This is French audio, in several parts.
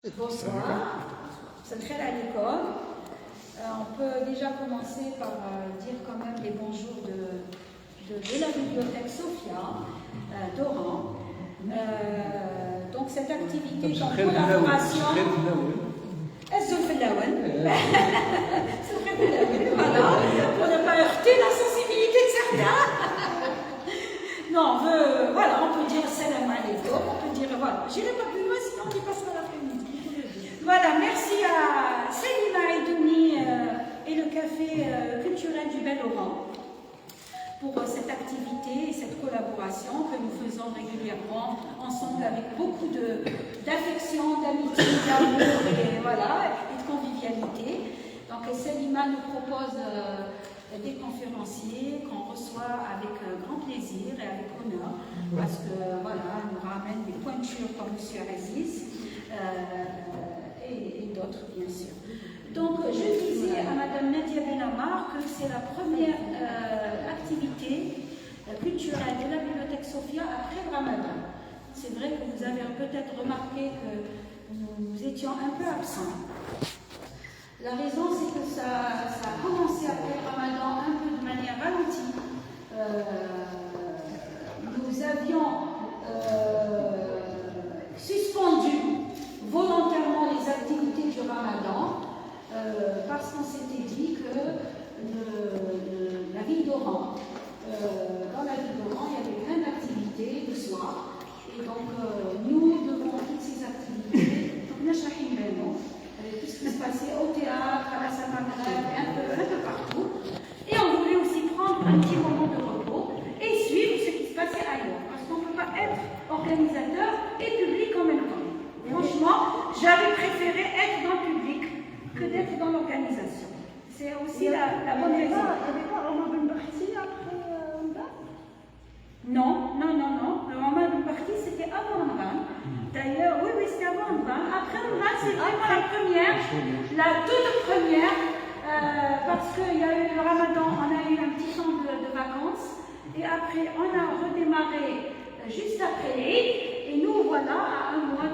Bonsoir, c'est très à l'école. On peut déjà commencer par dire quand même les bonjours de la bibliothèque Sophia d'Oran. Donc cette activité en collaboration. Voilà, pour ne pas heurter la sensibilité de certains. Non, voilà, on peut dire salam alaikum, on peut dire voilà. J'irai pas plus loin sinon on y passera l'après-midi. Voilà, merci à Selima Edouni et le café culturel du Bel Oran pour cette activité et cette collaboration que nous faisons régulièrement ensemble avec beaucoup d'affection, d'amitié, d'amour et, voilà, et de convivialité. Donc Selima nous propose des conférenciers qu'on reçoit avec grand plaisir et avec honneur parce que voilà, elle nous ramène des pointures comme M. Aziz et d'autres bien sûr. Donc je disais à Mme Nadia Benamar que c'est la première activité culturelle de la bibliothèque Sophia après le Ramadan. C'est vrai que vous avez peut-être remarqué que nous étions un peu absents. La raison, c'est que ça a commencé après le Ramadan un peu de manière ralentie. Nous avions suspendu volontairement les activités du Ramadan parce qu'on s'était dit que la ville d'Oran, dans la ville d'Oran, il y avait plein d'activités le soir. Et donc, nous devons toutes ces activités. Donc, tout ce qui se passait au théâtre, à la salle un peu partout. Et on voulait aussi prendre un petit moment de repos et suivre ce qui se passait ailleurs. Parce qu'on ne peut pas être organisateur et public en même temps. Franchement, j'avais préféré être dans le public que d'être dans l'organisation. C'est aussi la bonne raison. Il n'y avait pas Ramadan Barti après Ramadan? Non. Le Ramadan Barti, c'était avant Ramadan. D'ailleurs, oui, c'était avant Ramadan. Après Ramadan, c'est vraiment la première, la toute première, parce qu'il y a eu le Ramadan, on a eu un petit temps de vacances, et après, on a redémarré juste après l'Eid, et nous, voilà, à un mois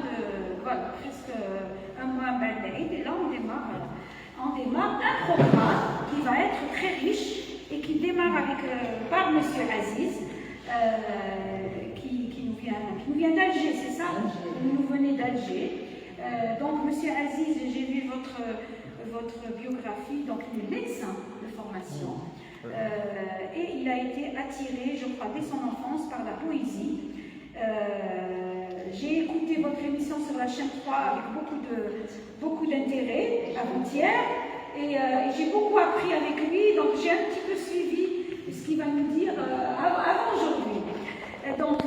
presque un mois après l'Eid, et là, on démarre un programme qui va être très riche, et qui démarre par M. Aziz, qui nous vient d'Alger, c'est ça? Vous venez d'Alger. Donc, M. Aziz, j'ai vu votre biographie, donc il est médecin de formation. Et il a été attiré, je crois, dès son enfance par la poésie. J'ai écouté votre émission sur la chaîne 3 avec beaucoup d'intérêt avant-hier. Et j'ai beaucoup appris avec lui, donc j'ai un petit peu suivi ce qu'il va nous dire avant aujourd'hui. Donc,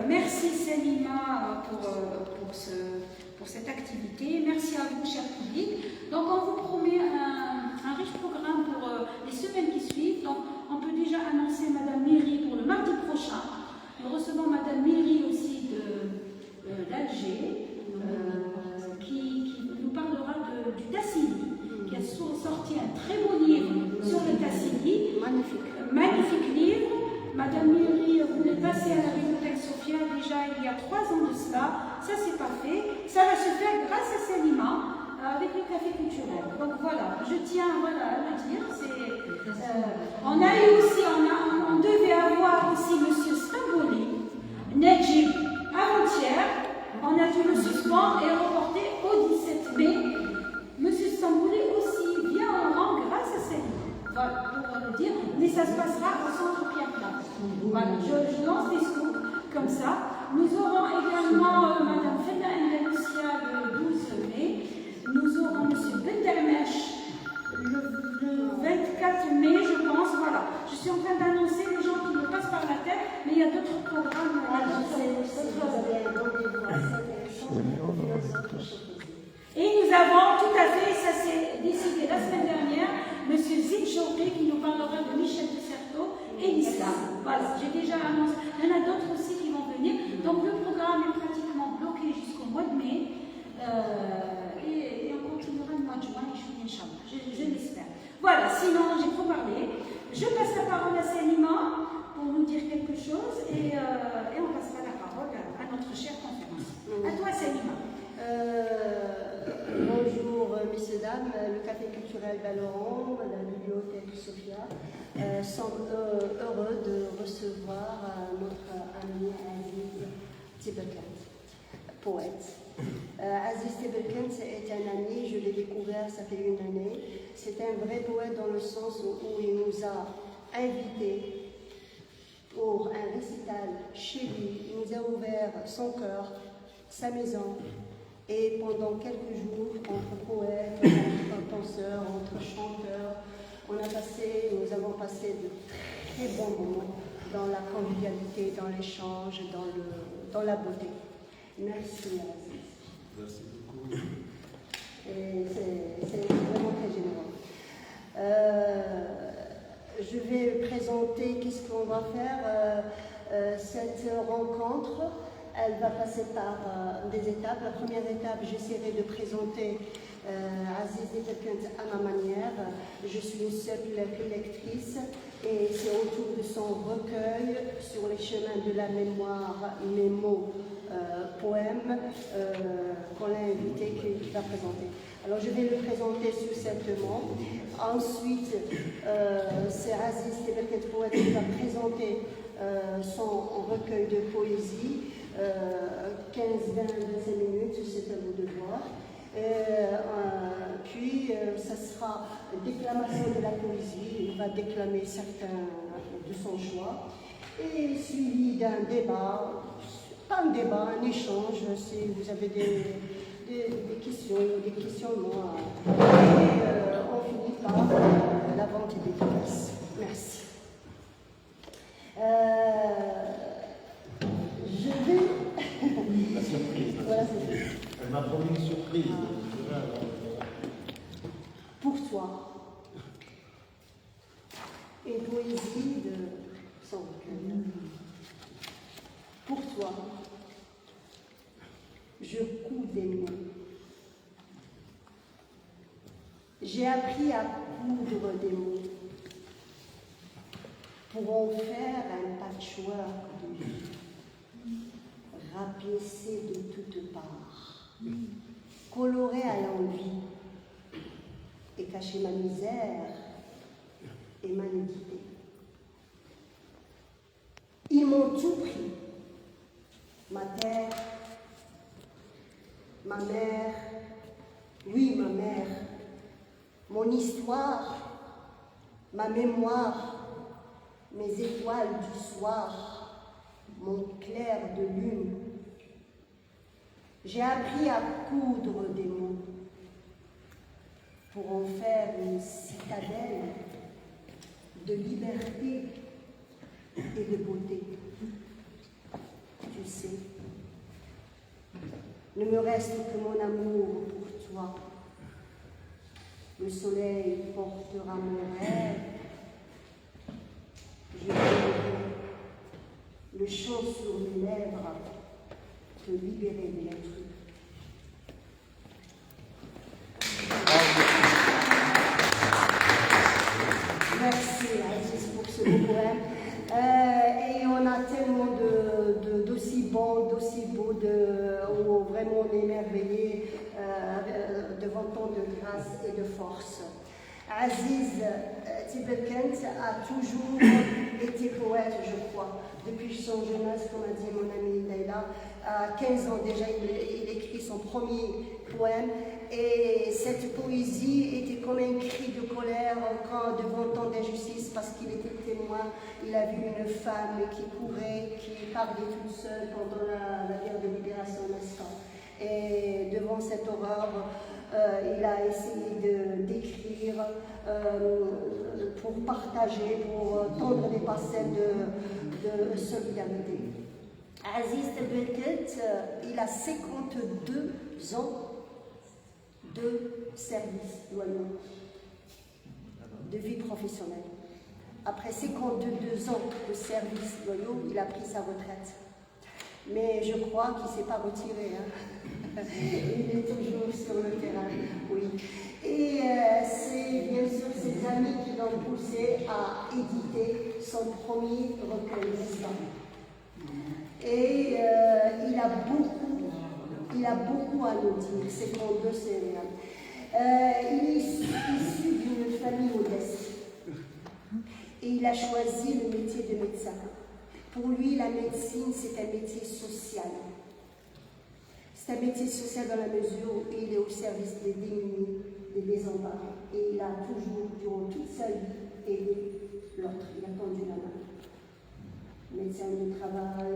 merci Selima pour cette activité. Merci à vous, cher public. Donc, on vous promet un riche programme pour les semaines qui suivent. Donc, on peut déjà annoncer Madame Méry pour le mardi prochain. Nous recevons Madame Méry aussi d'Alger, qui nous parlera du Tassili, qui a sorti un très beau livre sur le Tassili. Magnifique livre. Madame Méry voulait passer à la bibliothèque Sophia déjà il y a 3 ans de cela. Ça, c'est pas fait. Ça va se faire grâce à Selima avec le café culturel. Donc voilà, je tiens à le dire. On a eu aussi, on devait avoir aussi M. Stambouli, Najib, avant-hier. On a dû le suspendre et reporter au 17 mai. M. Stambouli aussi vient en rang grâce à Selima. Voilà, pour le dire. Mais ça se passera au centre Pierre-Place. Voilà, je lance des scoops comme ça. Nous aurons également Mme Feda Endalusia le 12 mai. Nous aurons M. Bendermesh le 24 mai, je pense. Voilà. Je suis en train d'annoncer les gens qui me passent par la tête, mais il y a d'autres programmes. Et nous avons tout à fait, ça s'est décidé la semaine dernière, M. Zid Chouri qui nous parlera de Michel de Certeau et l'islam. Voilà, j'ai déjà annoncé. Il y en a d'autres aussi qui vont venir. Donc le programme est pratiquement bloqué jusqu'au mois de mai. Et on continuera le mois de juin et juillet, Inch'Allah. Je l'espère. Voilà, sinon j'ai trop parlé. Je passe la parole à Selima pour nous dire quelque chose et on passera la parole à notre chère conférence. À toi, Selima. messieurs, dames, le Café culturel Valoran, la bibliothèque Sophia sont heureux de recevoir notre ami Aziz Tebelkent, poète. Aziz Tebelkent est un ami, je l'ai découvert, ça fait une année. C'est un vrai poète dans le sens où il nous a invités pour un récital chez lui. Il nous a ouvert son cœur, sa maison. Et pendant quelques jours, entre poètes, entre penseurs, entre chanteurs, nous avons passé de très bons moments dans la convivialité, dans l'échange, dans la beauté. Merci Aziz. Merci beaucoup. Et c'est vraiment très généreux. Je vais présenter qu'est-ce qu'on va faire. Cette rencontre, elle va passer par des étapes. La première étape, j'essaierai de présenter Aziz Tebelkent à ma manière. Je suis une simple lectrice et c'est autour de son recueil sur les chemins de la mémoire, mes mots, poèmes, qu'on l'a invité, qu'il va présenter. Alors je vais le présenter succinctement. Ensuite, c'est Aziz Tebelkent poète qui va présenter son recueil de poésie. 15, 20, 25 minutes, c'est à vous de voir. Puis, ça sera déclamation de la poésie. Il va déclamer certains de son choix. Et suivi d'un débat, pas un débat, un échange, si vous avez des questions, des questionnements. Et on finit par la vente des dédicaces. Merci. Je vais... La surprise. Voilà, elle m'a promis une surprise. Pour toi, une poésie de son recueil. Pour toi, je couds des mots. J'ai appris à coudre des mots pour en faire un patchwork de vie, rapiécé de toutes parts, coloré à l'envie et cacher ma misère et ma nudité. Ils m'ont tout pris, ma terre, ma mère, oui ma mère, mon histoire, ma mémoire, mes étoiles du soir, mon clair de lune. J'ai appris à coudre des mots pour en faire une citadelle de liberté et de beauté. Tu sais, ne me reste que mon amour pour toi. Le soleil portera mon rêve. Je verrai le chant sur mes lèvres, te libérer de l'être. Merci Aziz pour ce beau poème. Et on a tellement d'aussi bons, d'aussi beaux, où vraiment on est émerveillé devant tant de grâce et de force. Aziz Tebelkent a toujours été poète, je crois, depuis son jeunesse, comme a dit mon amie Leïla. À 15 ans déjà, il écrit son premier poème. Et cette poésie était comme un cri de colère quand, devant tant d'injustice, parce qu'il était témoin, il a vu une femme qui courait, qui parlait toute seule pendant la guerre de libération, n'est-ce pas? Et devant cette horreur, il a essayé d'écrire pour partager, pour tendre des passerelles de solidarité. Aziz Tebelkent, il a 52 ans de service loyaux, de vie professionnelle. Après 52 ans de service loyaux, il a pris sa retraite. Mais je crois qu'il ne s'est pas retiré. Hein. Il est toujours sur le terrain, oui. Et c'est bien sûr ses amis qui l'ont poussé à éditer son premier recueil d'histoire. Et il a beaucoup à nous dire, c'est qu'on le sait. Il est issu d'une famille modeste et il a choisi le métier de médecin. Pour lui, la médecine, c'est un métier social. C'est un métier social dans la mesure où il est au service des démunis, des désemparés. Et il a toujours, durant toute sa vie, aidé l'autre. Il a tendu la main. Médecin du travail,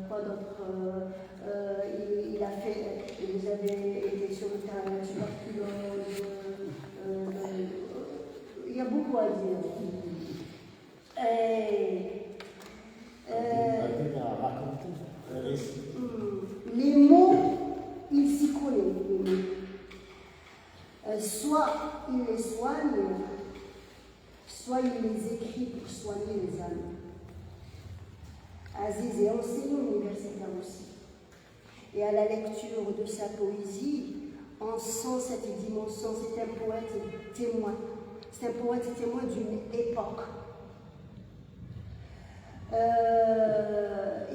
quoi d'autre, il a fait, vous avez été sur le terrain de la tuberculose, il y a beaucoup à dire. Les mots, il s'y connaît, les mots. Soit il les soigne, soit il les écrit pour soigner les âmes. Aziz est enseignant universitaire aussi. Et à la lecture de sa poésie, on sent cette dimension. C'est un poète témoin. C'est un poète témoin d'une époque.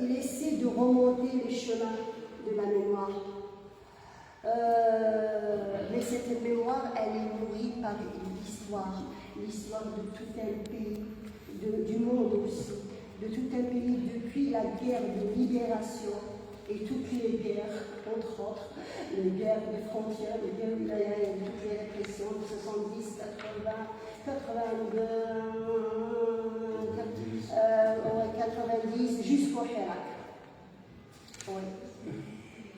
Il essaie de remonter les chemins de la mémoire. Mais cette mémoire, elle est nourrie par l'histoire de tout un pays, du monde aussi, de tout un pays depuis la guerre de libération et toutes les guerres, entre autres, les guerres des frontières, les guerres wilayas, toutes les répressions de 70, 80, 90 jusqu'au Hirak. Oui.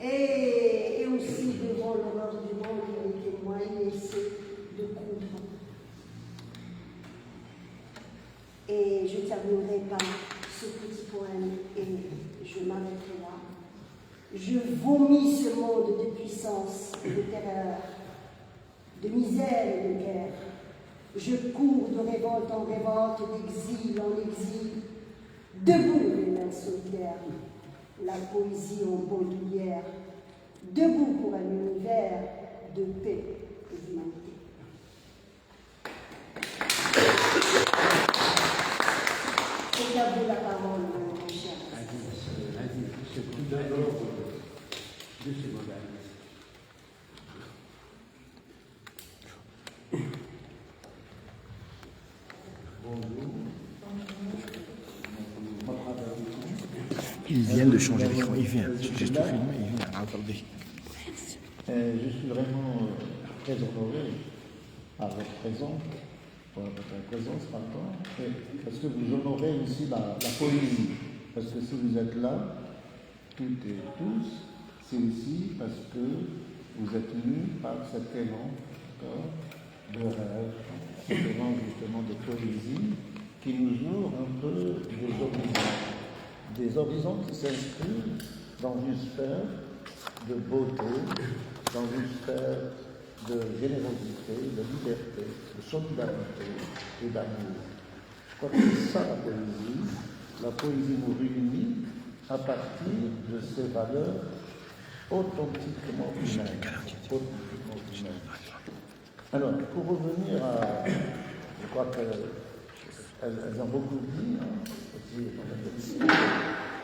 Et aussi devant l'horreur du monde, il est témoin, il essaie de comprendre. Et je terminerai par ce petit poème et je m'arrêterai là. Je vomis ce monde de puissance et de terreur, de misère et de guerre. Je cours de révolte en révolte, d'exil en exil, debout les mains solitaires, la poésie en bandoulière, debout pour un univers de paix et d'humanité. C'est à vous la parole, mon cher. C'est tout d'abord de ces modèles. Il vient de changer d'écran, il vient. J'ai tout filmé, il vient. Attendez. Je suis vraiment très honoré à votre présence, pardon, parce que vous honorez aussi la poésie. Parce que si vous êtes là, toutes et tous, c'est aussi parce que vous êtes mus par cet élan de rêve, cet élan justement de poésie qui nous ouvre un peu des horizons qui s'inscrivent dans une sphère de beauté, dans une sphère de générosité, de liberté, de solidarité et d'amour. Je crois que c'est ça la poésie. La poésie nous réunit à partir de ces valeurs authentiquement humaines. Alors, pour revenir à... Je crois qu'elles ont beaucoup dit, aussi dans la médecine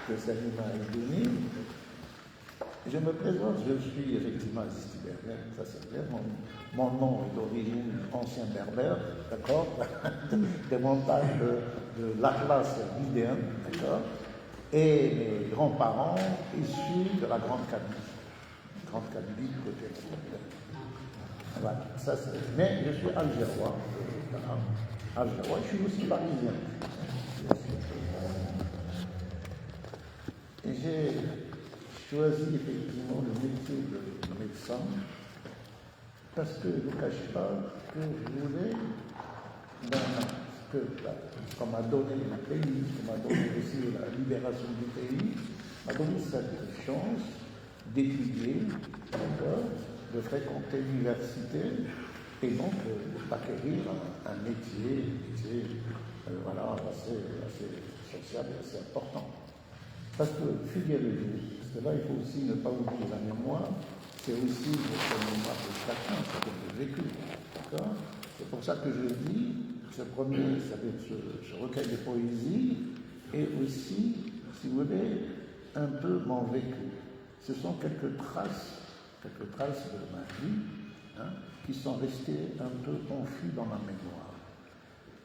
que Salima a donné. Je me présente, je suis effectivement Aziz Tiberian, ça c'est clair. Mon nom est d'origine ancien berbère, d'accord, des montagnes de l'Atlas libyen, d'accord, et mes grands-parents issus de la Grande Kabylie côté voilà, ça c'est. Mais je suis algérois, je suis aussi parisien. Et j'ai choisi effectivement le métier de médecin parce que je ne cache pas que je voulais, qu'on m'a donné le pays, qu'on m'a donné aussi la libération du pays, m'a donné cette chance d'étudier, de fréquenter l'université et donc d'acquérir un métier voilà, assez social et assez important. Parce que, figurez-vous, parce que là, il faut aussi ne pas oublier la mémoire, c'est aussi notre mémoire de chacun, c'est notre vécu. D'accord ? C'est pour ça que je dis, ce recueil de poésie est aussi, si vous voulez, un peu mon vécu. Ce sont quelques traces quelques traces de ma vie, hein, qui sont restées un peu confus dans ma mémoire.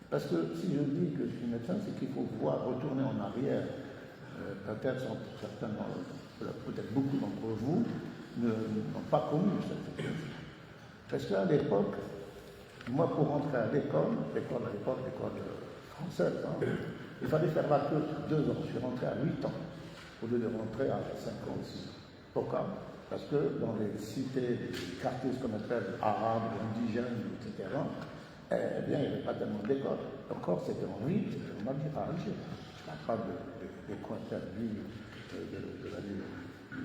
Parce que si je dis que je suis médecin, c'est qu'il faut voir retourner en arrière. Peut-être certainement, peut-être beaucoup d'entre vous n'ont pas connu cette situation. Parce qu'à l'époque, moi pour rentrer à l'école à l'époque, l'école française, hein, il fallait faire la queue 2 ans. Je suis rentré à 8 ans, au lieu de rentrer à 5 ans aussi. Pourquoi? Parce que dans les cités, les quartiers, ce qu'on appelle arabes, indigènes, etc., eh bien, il n'y avait pas tellement d'écoles. Encore, c'était en ville, c'était en Alger. Je ne parle pas des coins perdus de la ville.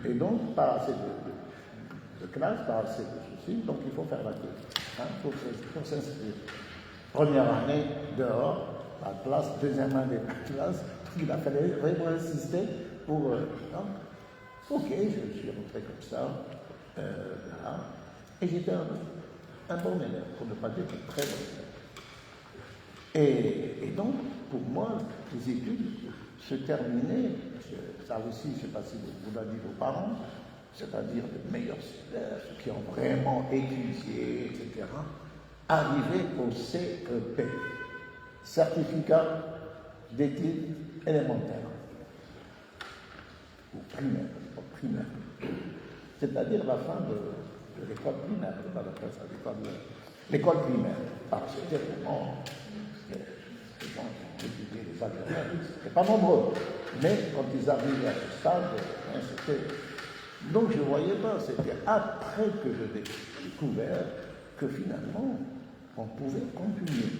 Et donc, pas assez de classes, pas assez de soucis, donc il faut faire la queue. Hein, pour s'inscrire. Première année, dehors, la classe, deuxième année, la classe, il a fallu vraiment insister pour... donc, ok, je suis rentré comme ça, là, et j'étais un bon élève, pour ne pas dire un très bon élève. Et donc, pour moi, les études se terminaient, ça aussi, je ne sais pas si vous l'avez dit vos parents, c'est-à-dire les meilleurs élèves, ceux qui ont vraiment étudié, etc., arrivaient au CEP, certificat d'études élémentaires, ou primaire, c'est-à-dire la fin de l'école primaire, je ne vais pas appeler ça l'école primaire, parce que c'était vraiment les gens qui ont étudié les algériens, c'était pas nombreux, mais quand ils arrivaient à ce stade, hein, c'était... Donc je ne voyais pas, c'était après que j'ai découvert que finalement, on pouvait continuer,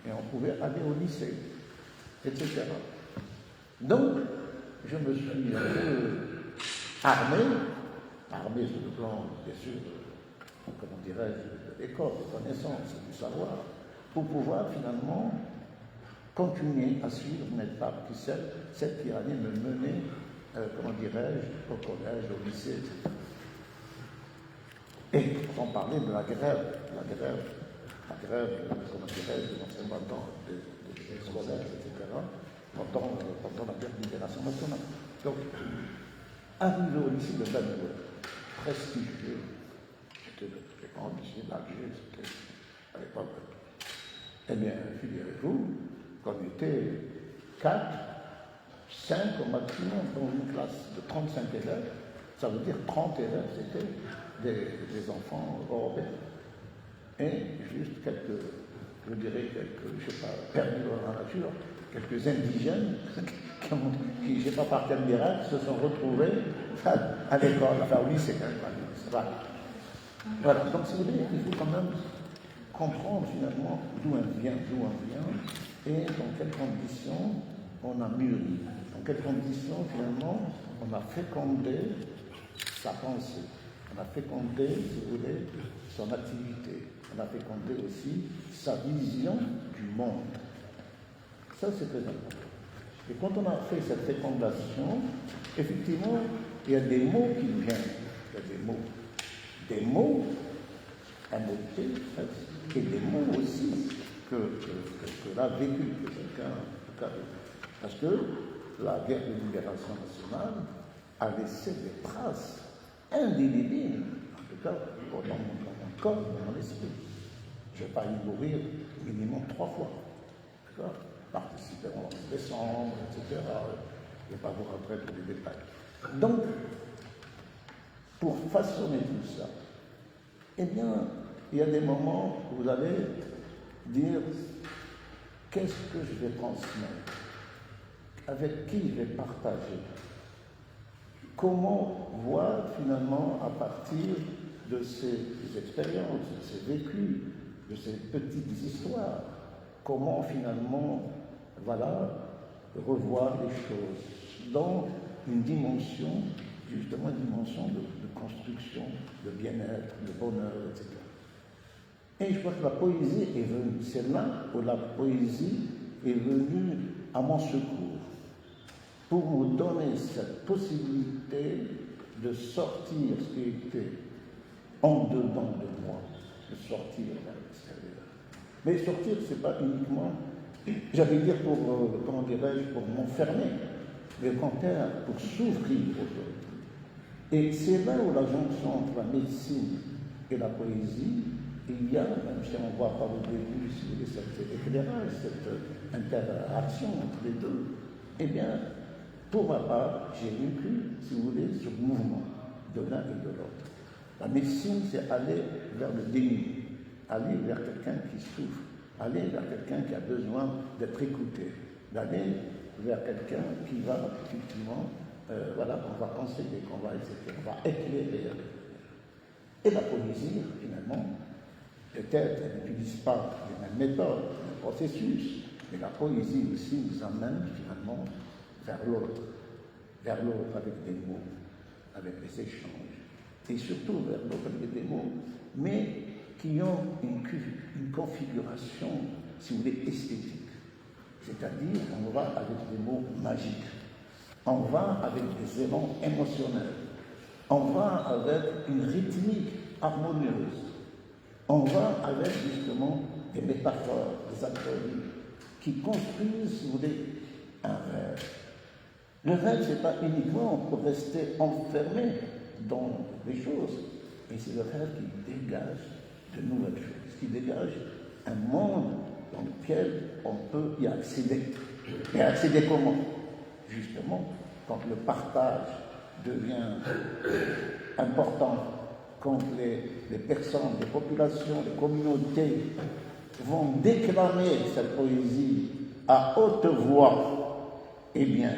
et on pouvait aller au lycée, etc. Donc, je me suis un peu armé sur le plan, bien sûr, comment dirais-je, de l'école, de connaissances, du savoir, pour pouvoir finalement continuer à suivre une étape qui celle qui allait me mener, comment dirais-je, au collège, au lycée, etc. Et sans parler de la grève, comment dirais-je, de l'enseignement des scolaires, etc., pendant la guerre de libération nationale. Donc, arrivé au lycée de Banoué, prestigieux, c'était le grand lycée d'Alger, c'était à l'époque. Eh bien, figurez-vous qu'on était 4, 5 au maximum dans une classe de 35 élèves, ça veut dire 30 élèves, c'était des enfants européens. Et juste quelques, je dirais, je ne sais pas, perdus dans la nature, quelques indigènes qui, je ne sais pas par quel miracle, se sont retrouvés à l'école, enfin au lycée, voilà. Donc, si vous voulez, il faut quand même comprendre finalement d'où on vient, et dans quelles conditions on a mûri, dans quelles conditions finalement on a fécondé sa pensée, on a fécondé, si vous voulez, son activité, on a fécondé aussi sa vision du monde. Ça, c'est très important. Et quand on a fait cette fécondation, effectivement, il y a des mots qui viennent. Il y a des mots, M-O-T, et des mots aussi que l'a vécu, que quelqu'un a vécu. Parce que la guerre de libération nationale a laissé des traces indélébiles, en tout cas dans mon corps, dans mon esprit. Je n'ai pas y mourir minimum 3 fois. D'accord ? Participer en décembre, etc. Je ne vais pas vous rentrer dans les détails. Donc, pour façonner tout ça, eh bien, il y a des moments où vous allez dire qu'est-ce que je vais transmettre, avec qui je vais partager, comment voir finalement à partir de ces expériences, de ces vécus, de ces petites histoires, comment finalement, voilà, revoir les choses dans une dimension, justement une dimension de construction, de bien-être, de bonheur, etc. Et je crois que la poésie est venue, c'est là où la poésie est venue à mon secours, pour me donner cette possibilité de sortir ce qui était en dedans de moi, de sortir vers l'extérieur. Mais sortir, ce n'est pas uniquement, j'allais dire pour, comment dirais-je, pour m'enfermer, mais au contraire, pour s'ouvrir aux autres. Et c'est là où la jonction entre la médecine et la poésie, il y a, même si on ne voit pas au début, si vous voulez, cet éclairage, cette interaction entre les deux, eh bien, pour ma part, j'ai vécu, si vous voulez, ce mouvement de l'un et de l'autre. La médecine, c'est aller vers le déni, aller vers quelqu'un qui souffre, aller vers quelqu'un qui a besoin d'être écouté, d'aller vers quelqu'un qui va effectivement, voilà, qu'on va conseiller, qu'on va, etc., on va éclairer. Et la poésie, finalement, peut-être elle n'utilise pas les mêmes méthodes, les mêmes processus, mais la poésie aussi nous amène finalement vers l'autre avec des mots, avec des échanges, et surtout vers l'autre avec des mots, mais qui ont une configuration, si vous voulez, esthétique. C'est-à-dire, on va avec des mots magiques, on va avec des élans émotionnels, on va avec une rythmique harmonieuse, on va avec justement des métaphores, des allégories qui construisent, si vous voulez, un rêve. Le rêve, ce n'est pas uniquement pour rester enfermé dans les choses, mais c'est le rêve qui dégage de nouvelles choses, qui dégage un monde dans lequel on peut y accéder. Et accéder comment? Justement, quand le partage devient important, quand les personnes, les populations, les communautés vont déclamer cette poésie à haute voix, eh bien,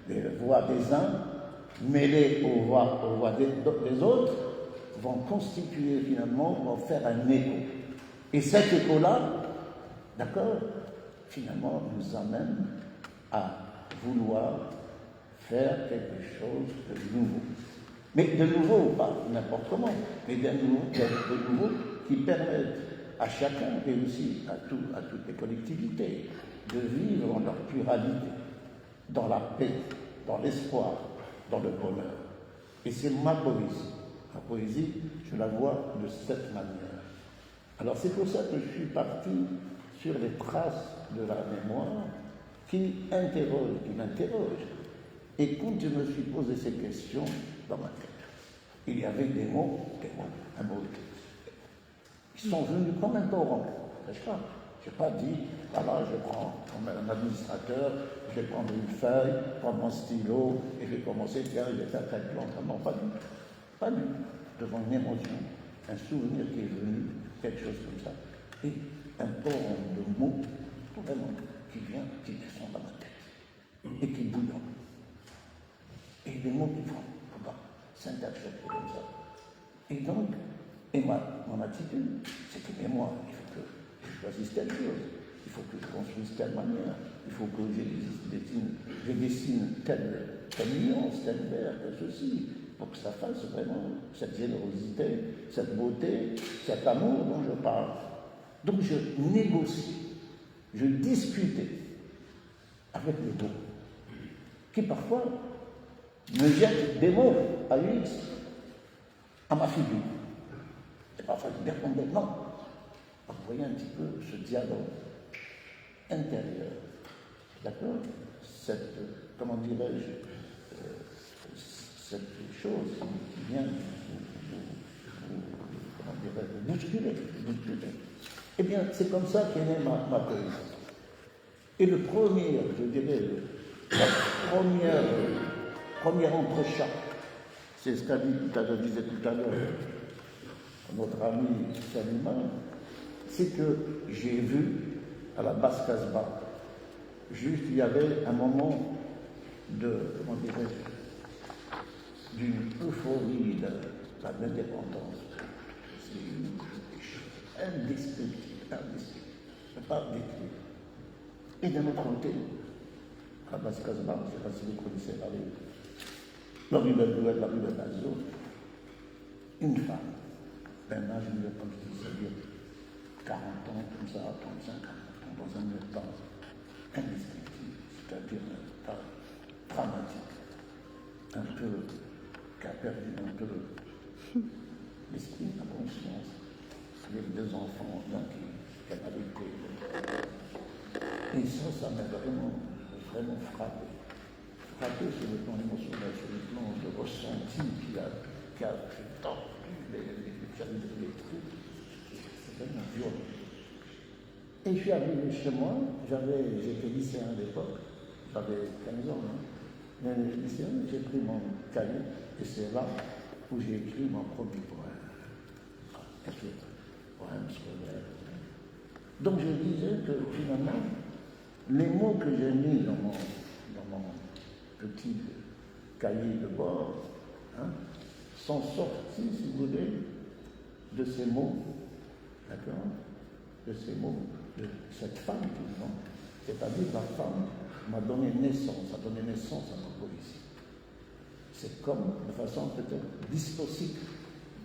les voix des uns, mêlées aux voix des autres, vont constituer finalement, vont faire un écho. Et cet écho-là, d'accord, finalement, nous amène à vouloir faire quelque chose de nouveau. Mais de nouveau, pas n'importe comment, mais de nouveau qui permette à chacun et aussi à toutes les collectivités de vivre en leur pluralité, dans la paix, dans l'espoir, dans le bonheur. Et c'est ma poésie. Ma poésie, je la vois de cette manière. Alors c'est pour ça que je suis parti sur les traces de la mémoire qui m'interroge. Et quand je me suis posé ces questions dans ma tête, il y avait des mots, un mot. Ils sont venus comme un torrent, n'est-ce pas? Je n'ai pas dit, voilà, je prends comme un administrateur, je vais prendre une feuille, prendre mon stylo, et je vais commencer, tiens, je vais faire tel plan. Non, pas du tout. Pas du tout. Devant une émotion, un souvenir qui est venu, quelque chose comme ça. Et un torrent de mots, vraiment, qui descend dans ma tête, et qui bouillonne. Et des mots qui font, s'interpréter comme ça. Et donc, mon attitude, c'était mais moi, il faut que je choisisse telle chose, il faut que je construise telle manière, il faut que je dessine telle nuance, tel vert, tel ceci, pour que ça fasse vraiment cette générosité, cette beauté, cet amour dont je parle. Donc je négocie, je discutais avec les mots, qui parfois me jettent des mots à X, à ma figure. C'est pas facile de répondre non. Vous voyez un petit peu ce dialogue intérieur. D'accord? Cette, comment dirais-je, cette chose qui vient vous bousculer. Eh bien, c'est comme ça qu'est née ma poésie. Et le premier, je dirais, la première entrechat, c'est ce qu'a disait tout à l'heure notre ami Salima, c'est que j'ai vu à la Basse-Casbah, juste il y avait un moment de, comment dirais-je, d'une euphorie de l'indépendance. C'est indescriptible. Je ne peux pas décrire. Et d'un autre côté, à Basse-Casbah, je ne sais pas si vous connaissez la rue de Nazo, une femme, d'un âge, comme je dis, c'est-à-dire 40 ans, comme ça, 35, 40 ans, dans un temps indescriptible, c'est-à-dire un temps dramatique, un peu, qui a perdu un peu l'esprit, la conscience, avec deux enfants, donc qui a été. Et ça m'a vraiment frappé. frappé sur le plan émotionnel, sur le plan de ressenti qui a fait tant les trucs. C'est vraiment violent. Et je suis arrivé chez moi, j'étais lycéen à l'époque, j'avais 15 ans, hein. Mais lycéen, j'ai pris mon cahier et c'est là où j'ai écrit mon premier poème. Poème scolaire. Donc je disais que finalement, les mots que j'ai mis dans mon petit cahier de bord sont sortis, si vous voulez, de ces mots, d'accord, de ces mots, de cette femme, c'est-à-dire la femme m'a donné naissance, a donné naissance à ma poésie. C'est comme, de façon peut-être dystocique,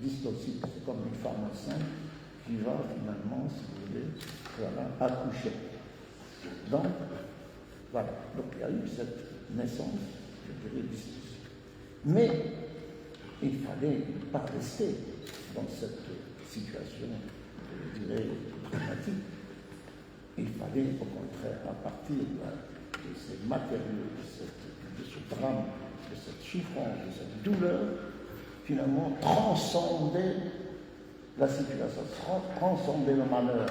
c'est comme une femme enceinte qui va finalement, si vous voulez, voilà, accoucher. Donc, voilà, donc il y a eu cette naissance, je dirais, dystocique. Mais il ne fallait pas rester dans cette situation, je dirais, dramatique. Il fallait, au contraire, à partir de ces matériaux, de ce drame, de cette souffrance, de cette douleur, finalement, transcender la situation, transcender le malheur,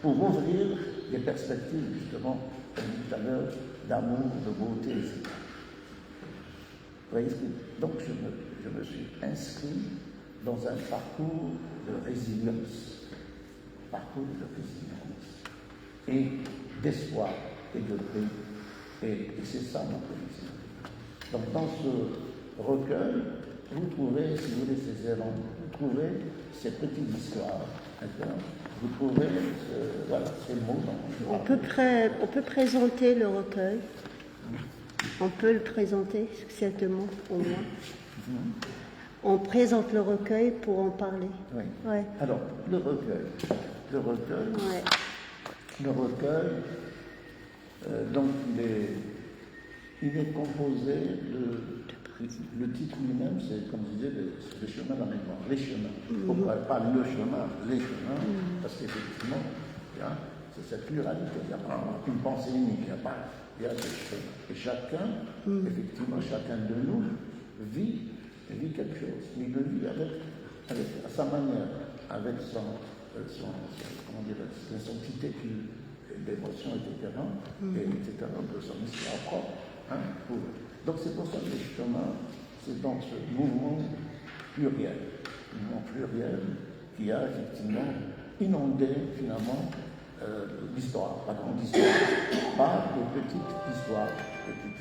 pour ouvrir des perspectives, justement, comme tout à l'heure, d'amour, de beauté, etc. Vous voyez, donc je me suis inscrit dans un parcours de résilience, et d'espoir et de paix. Et c'est ça ma poésie. Donc dans ce recueil, vous trouvez, si vous voulez, ces élans, vous trouvez ces petites histoires, d'accord. Vous trouvez voilà, ces mots dans on peut présenter le recueil. On peut le présenter succinctement, au moins. On présente le recueil pour en parler. Oui. Ouais. Alors, le recueil. Ouais. Le recueil, donc il est composé le titre lui-même, c'est comme je disais, le chemin de la mémoire, les chemins. Pourquoi pas le chemin, les chemins, parce qu'effectivement, c'est cette pluralité, il n'y a pas une pensée unique, il y a des chemins. Et effectivement, chacun de nous vit quelque chose. Il le vit à sa manière, avec son attitude d'émotion, etc., de son histoire propre. Donc c'est pour ça que le chemin, c'est dans ce mouvement pluriel qui a effectivement inondé finalement l'histoire, pas grande histoire, pas de petite histoire,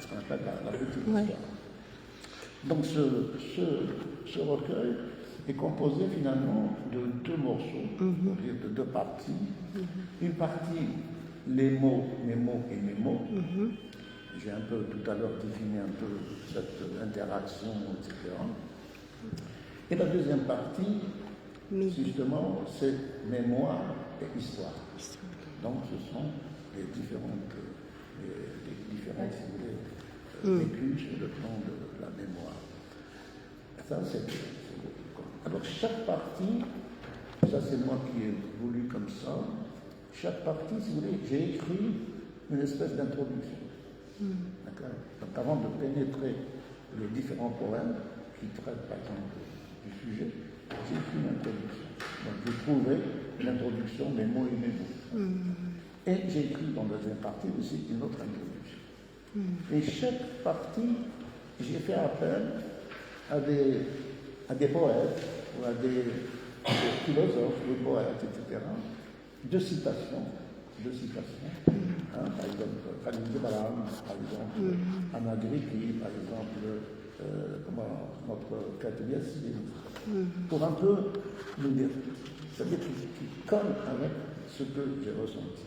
ce qu'on appelle la petite histoire. Donc ce recueil est composé finalement de deux morceaux, c'est-à-dire de deux parties. Une partie, mes mots et mes mots. J'ai un peu tout à l'heure défini un peu cette interaction, etc. Et la deuxième partie, justement, c'est mémoire et histoire. Donc ce sont les différentes si vous voulez, vécus sur le plan de la mémoire. Ça, c'est alors chaque partie, ça c'est moi qui ai voulu comme ça, chaque partie, si vous voulez, j'ai écrit une espèce d'introduction. D'accord. Donc avant de pénétrer les différents poèmes qui traitent par exemple du sujet, j'ai écrit une introduction. Donc j'ai trouvé l'introduction des mots et mes mots. Et j'ai écrit dans la deuxième partie aussi une autre introduction. Et chaque partie, j'ai fait appel à des poètes ou à des philosophes, des poètes, etc., de citations. Par exemple, Khalil Gibran, par exemple, Anna Grippi, par exemple, notre Katia Yassine, pour un peu nous dire, c'est-à-dire qui colle avec ce que j'ai ressenti,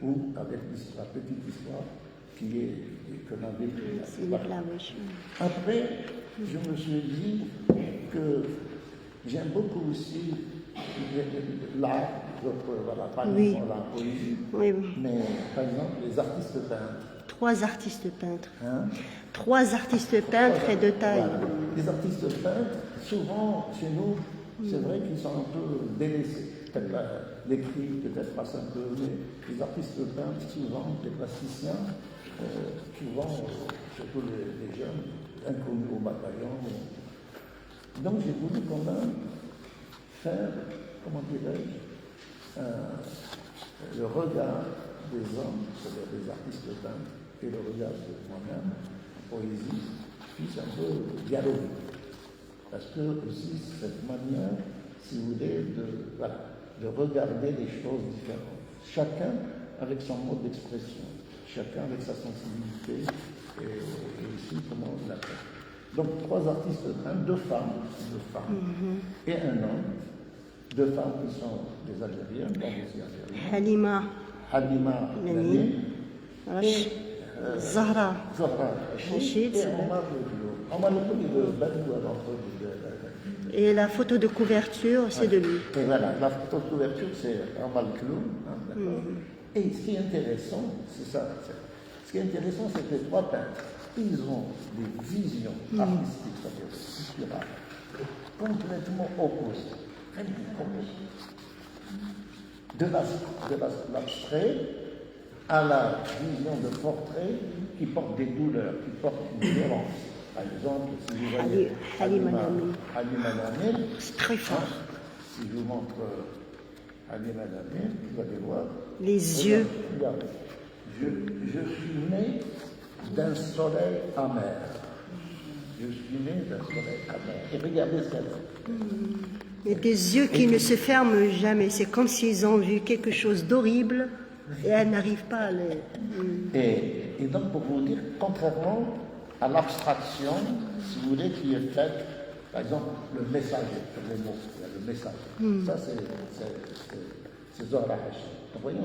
ou avec la petite histoire que l'on vécu. Après, je me suis dit que j'aime beaucoup aussi l'art, pas uniquement la poésie, mais par exemple les artistes peintres. Trois artistes peintres. Trois artistes peintres et de taille. Voilà. Les artistes peintres, souvent chez nous, c'est vrai qu'ils sont un peu délaissés. Peut-être l'écrit, peut-être passe un peu, mais les artistes peintres, souvent, les plasticiens, souvent, surtout les jeunes, inconnus au bataillon. Donc j'ai voulu quand même faire, comment dirais-je, le regard des hommes, c'est-à-dire des artistes peintres, et le regard de moi-même, en poésie, puisse un peu dialoguer. Parce que aussi cette manière, si vous voulez, de regarder les choses différentes. Chacun avec son mode d'expression, chacun avec sa sensibilité et aussi comment on l'appelle. Donc 3 artistes peintres, 2 femmes et un homme, 2 femmes qui sont des Algériennes, donc aussi Algériennes. Halima Nani et Zahra Rachid et Omar Lecoulou. Omar Lecoulou est de Badou à l'entrée de Et la photo de couverture, c'est de lui. Et voilà, la photo de couverture, c'est Omar Lecoulou. D'accord. Et ce qui est intéressant, c'est ça. Ce qui est intéressant, c'est que les 3 peintres, ils ont des visions artistiques, c'est-à-dire culturelles, complètement opposées. De l'abstrait à la vision de portrait qui porte des douleurs, qui porte une violence. Par exemple, si vous voyez Halima Nani, c'est très fort. Si je vous montre Halima Nani, vous allez voir. Les yeux. Regardez. Je suis né d'un soleil amer. Je suis né d'un soleil amer. Et regardez ce qu'elle fait. Et des yeux qui ne se ferment jamais. C'est comme s'ils ont vu quelque chose d'horrible et elles n'arrivent pas à les... Et donc, pour vous dire, contrairement à l'abstraction, si vous voulez, qui est faite, par exemple, le message, sur les mots, il y a le message. Ça, c'est Zohar Hachim. Vous voyez,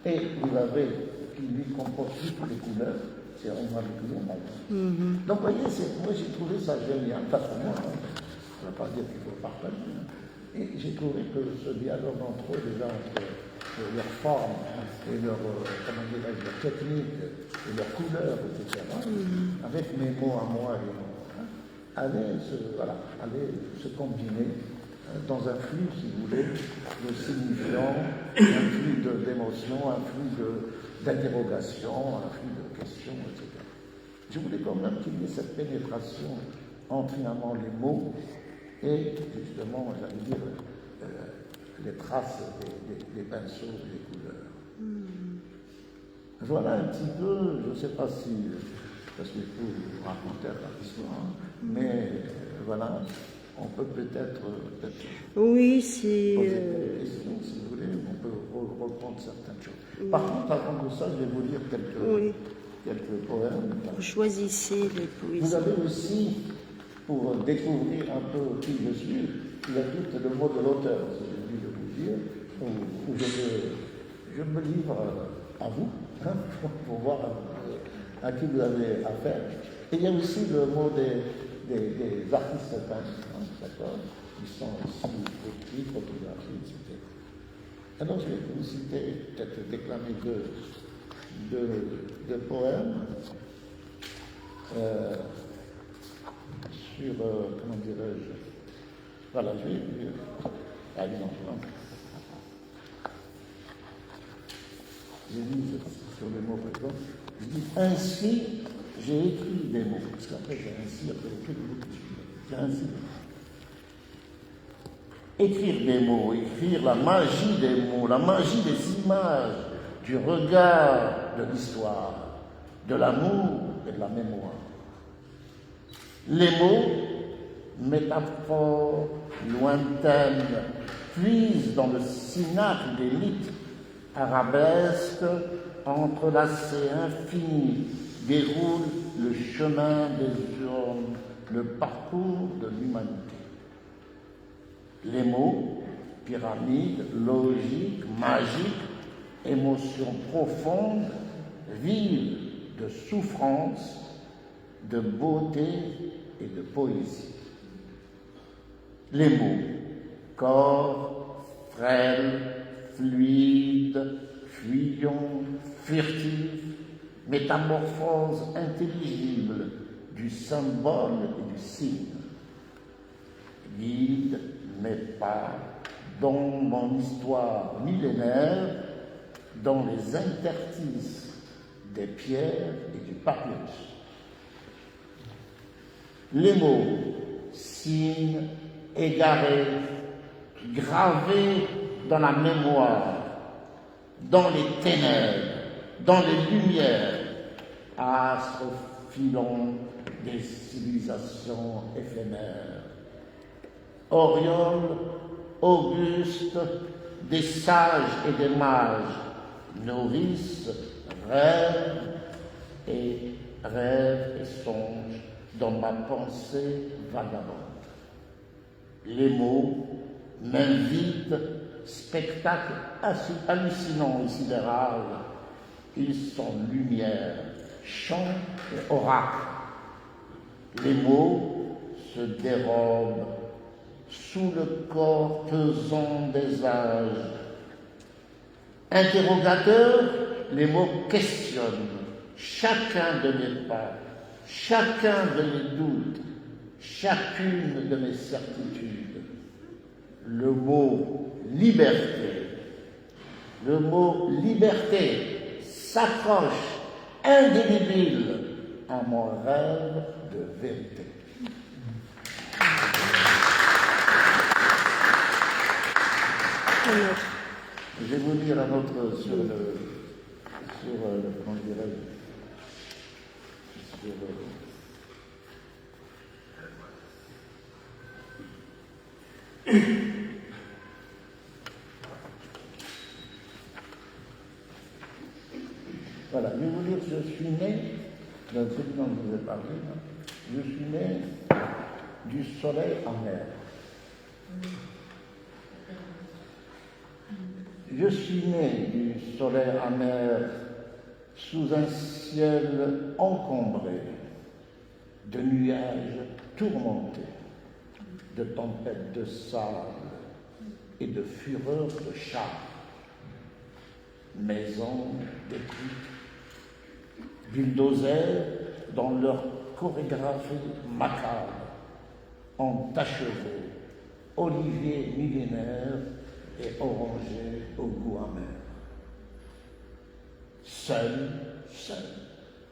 et vous avez, qui lui compose toutes les couleurs, c'est Omar Lecoulou, par exemple. Donc, vous voyez, moi, j'ai trouvé ça génial, pas pour moi, je ne veux pas dire qu'il faut partager. Et j'ai trouvé que ce dialogue entre eux, déjà entre leur forme et leur, leur technique et leur couleur, etc., avec mes mots à moi et allait se combiner dans un flux, si vous voulez, de signifiants, un flux d'émotions, un flux d'interrogations, un flux de questions, etc. Je voulais quand même qu'il y ait cette pénétration entre finalement les mots et justement, j'allais dire, les traces des pinceaux et des couleurs. Voilà un petit peu, je ne sais pas si, parce qu'il faut raconter l'histoire, mais voilà, on peut peut-être oui, c'est... poser des questions, si vous voulez, on peut reprendre certaines choses. Par contre, avant de ça, je vais vous lire quelques poèmes. Vous choisissez les poésies. Vous avez aussi, pour découvrir un peu qui je suis, il y a tout le mot de l'auteur, c'est ce que je de vous dire, où je me livre à vous, pour voir à qui vous avez affaire. Et il y a aussi le mot des artistes peintres, d'accord, qui sont ici écrits, photographiés, etc. Alors je vais vous citer, peut-être déclamer deux poèmes sur, comment dirais-je, voilà, je vais lire, par exemple, j'ai mis sur les mots, par exemple, je dis ainsi, j'ai écrit des mots, parce qu'après j'ai ainsi, après écrit des mots, j'ai ainsi. Écrire des mots, écrire la magie des mots, la magie des images, du regard de l'histoire, de l'amour et de la mémoire. Les mots, métaphores lointaines, puisent dans le cinacle des mythes arabesques, entrelacés infinis, déroulent le chemin des hommes, le parcours de l'humanité. Les mots, pyramide, logique, magique, émotions profondes, vivent de souffrance, de beauté et de poésie. Les mots, corps, frêle, fluide, fuyant, furtif, métamorphose intelligible du symbole et du signe. Guide mes pas dans mon histoire millénaire, dans les interstices des pierres et du papyrus. Les mots signes, égarés, gravés dans la mémoire, dans les ténèbres, dans les lumières, astres filons des civilisations éphémères, auréole auguste des sages et des mages, nourrissent rêves et songes dans ma pensée vagabonde. Les mots m'invitent, spectacle hallucinant et sidéral, ils sont lumière, chant et oracle. Les mots se dérobent sous le corps pesant des âges. Interrogateurs, les mots questionnent chacun de mes pas, chacun de mes doutes, chacune de mes certitudes. Le mot liberté s'accroche indélébile à mon rêve de vérité. Je vais vous lire un autre sur comment dirais-je, voilà, je vais vous dire, je suis né, dans celui dont je vous ai parlé, je suis né du soleil en mer. Je suis né du soleil en mer sous un ciel encombré de nuages tourmentés, de tempêtes de sable et de fureurs de chars, maisons détruites, bulldozers dans leur chorégraphie macabre, ont achevé oliviers millénaires et orangers au goût amer. Seul,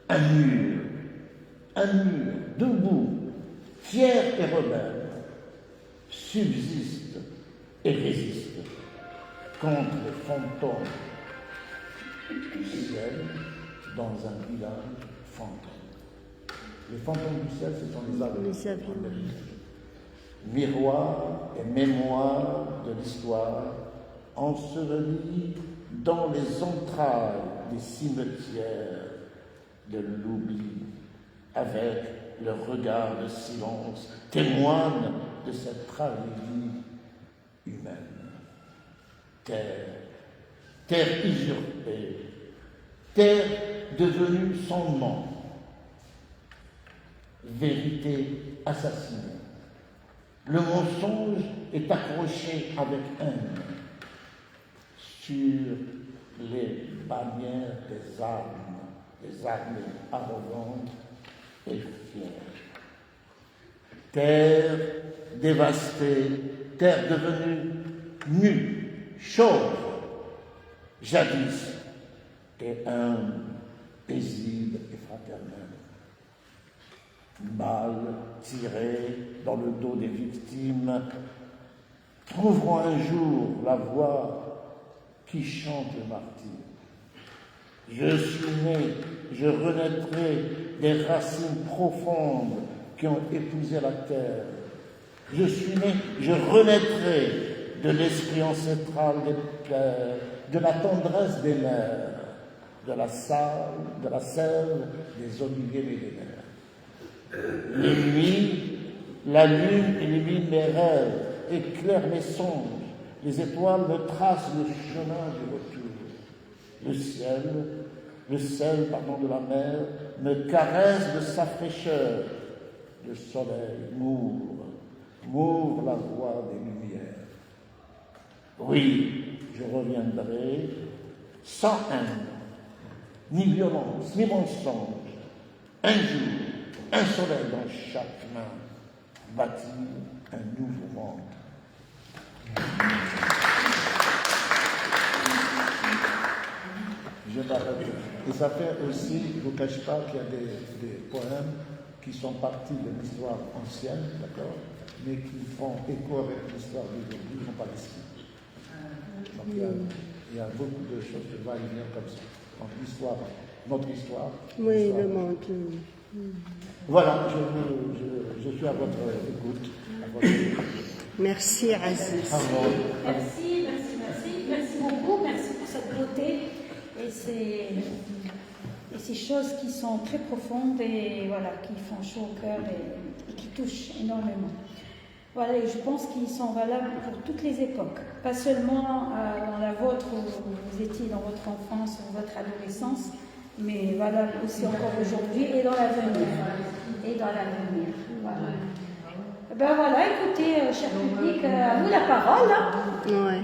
un mur, debout, fier et rebelle, subsiste et résiste contre les fantômes du ciel dans un village fantôme. Les fantômes du ciel, ce sont les arbres. Miroir et mémoire de l'histoire ensevelis dans les entrailles des cimetières de l'oubli, avec le regard de silence, témoigne de cette tragédie humaine. Terre usurpée, terre devenue sans nom, vérité assassinée. Le mensonge est accroché avec haine sur les bannières des armes arrogantes et fières. Terre dévastée, terre devenue nue, chauve, jadis et humble, paisible et fraternelle. Balles tirées dans le dos des victimes trouveront un jour la voix qui chante le martyr. Je suis né, je renaîtrai des racines profondes qui ont épousé la terre. Je suis né, je renaîtrai de l'esprit ancestral des pères, de la tendresse des mères, de la sève des oliviers millénaires. Les nuits, la lune illumine mes rêves, éclaire mes songes, les étoiles me tracent le chemin du retour. Le sel de la mer me caresse de sa fraîcheur. Le soleil m'ouvre la voie des lumières. Oui, je reviendrai sans haine, ni violence, ni mensonge. Un jour, un soleil dans chaque main, bâtir un nouveau monde. Je m'arrête. Et ça fait aussi, je ne vous cache pas qu'il y a des poèmes qui sont partis de l'histoire ancienne, d'accord, mais qui font écho avec l'histoire d'aujourd'hui, non pas d'ici. Donc il y a beaucoup de choses de va-et-vient comme ça. Donc l'histoire, notre histoire. Oui, l'histoire. le monde. Voilà, je suis à votre écoute. Merci, Aziz. Merci beaucoup, merci pour cette beauté et ces choses qui sont très profondes et voilà, qui font chaud au cœur et qui touchent énormément. Voilà, et je pense qu'ils sont valables pour toutes les époques, pas seulement dans la vôtre où vous étiez dans votre enfance ou votre adolescence, mais valables aussi encore aujourd'hui et dans l'avenir. Voilà. Ben voilà, écoutez, cher public, à vous la parole. Ouais.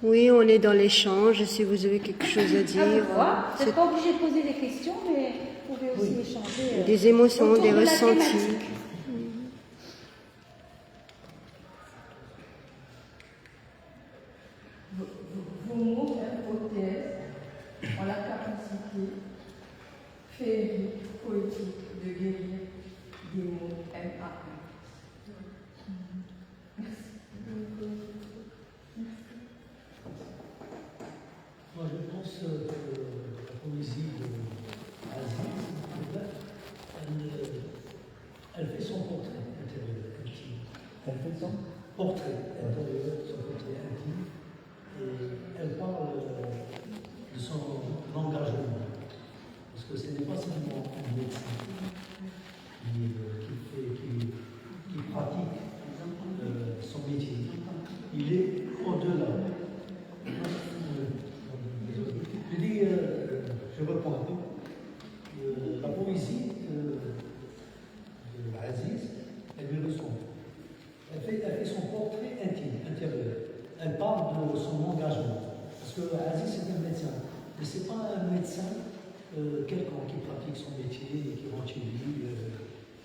Oui, on est dans l'échange. Si vous avez quelque chose à dire. Vous n'êtes pas obligé de poser des questions, mais vous pouvez aussi échanger. Des émotions, autour des de la ressentis. thématique. Vos mots imposés ont la capacité féerique, poétique de guérir des mots M.A.M. Moi, je pense que la poésie d'Aziz, elle fait son portrait intérieur, intime. Elle fait son Portrait intérieur, son portrait intime. Et elle parle de son engagement. Parce que ce n'est pas seulement un médecin qui pratique son métier. Il est au-delà. Je dis, je reprends un peu. La poésie de Aziz, elle lui ressemble. Elle fait son portrait intime, intérieur. Elle parle de son engagement. Parce que Aziz, c'est un médecin. Mais ce n'est pas un médecin quelqu'un qui pratique son métier et qui rentre chez lui.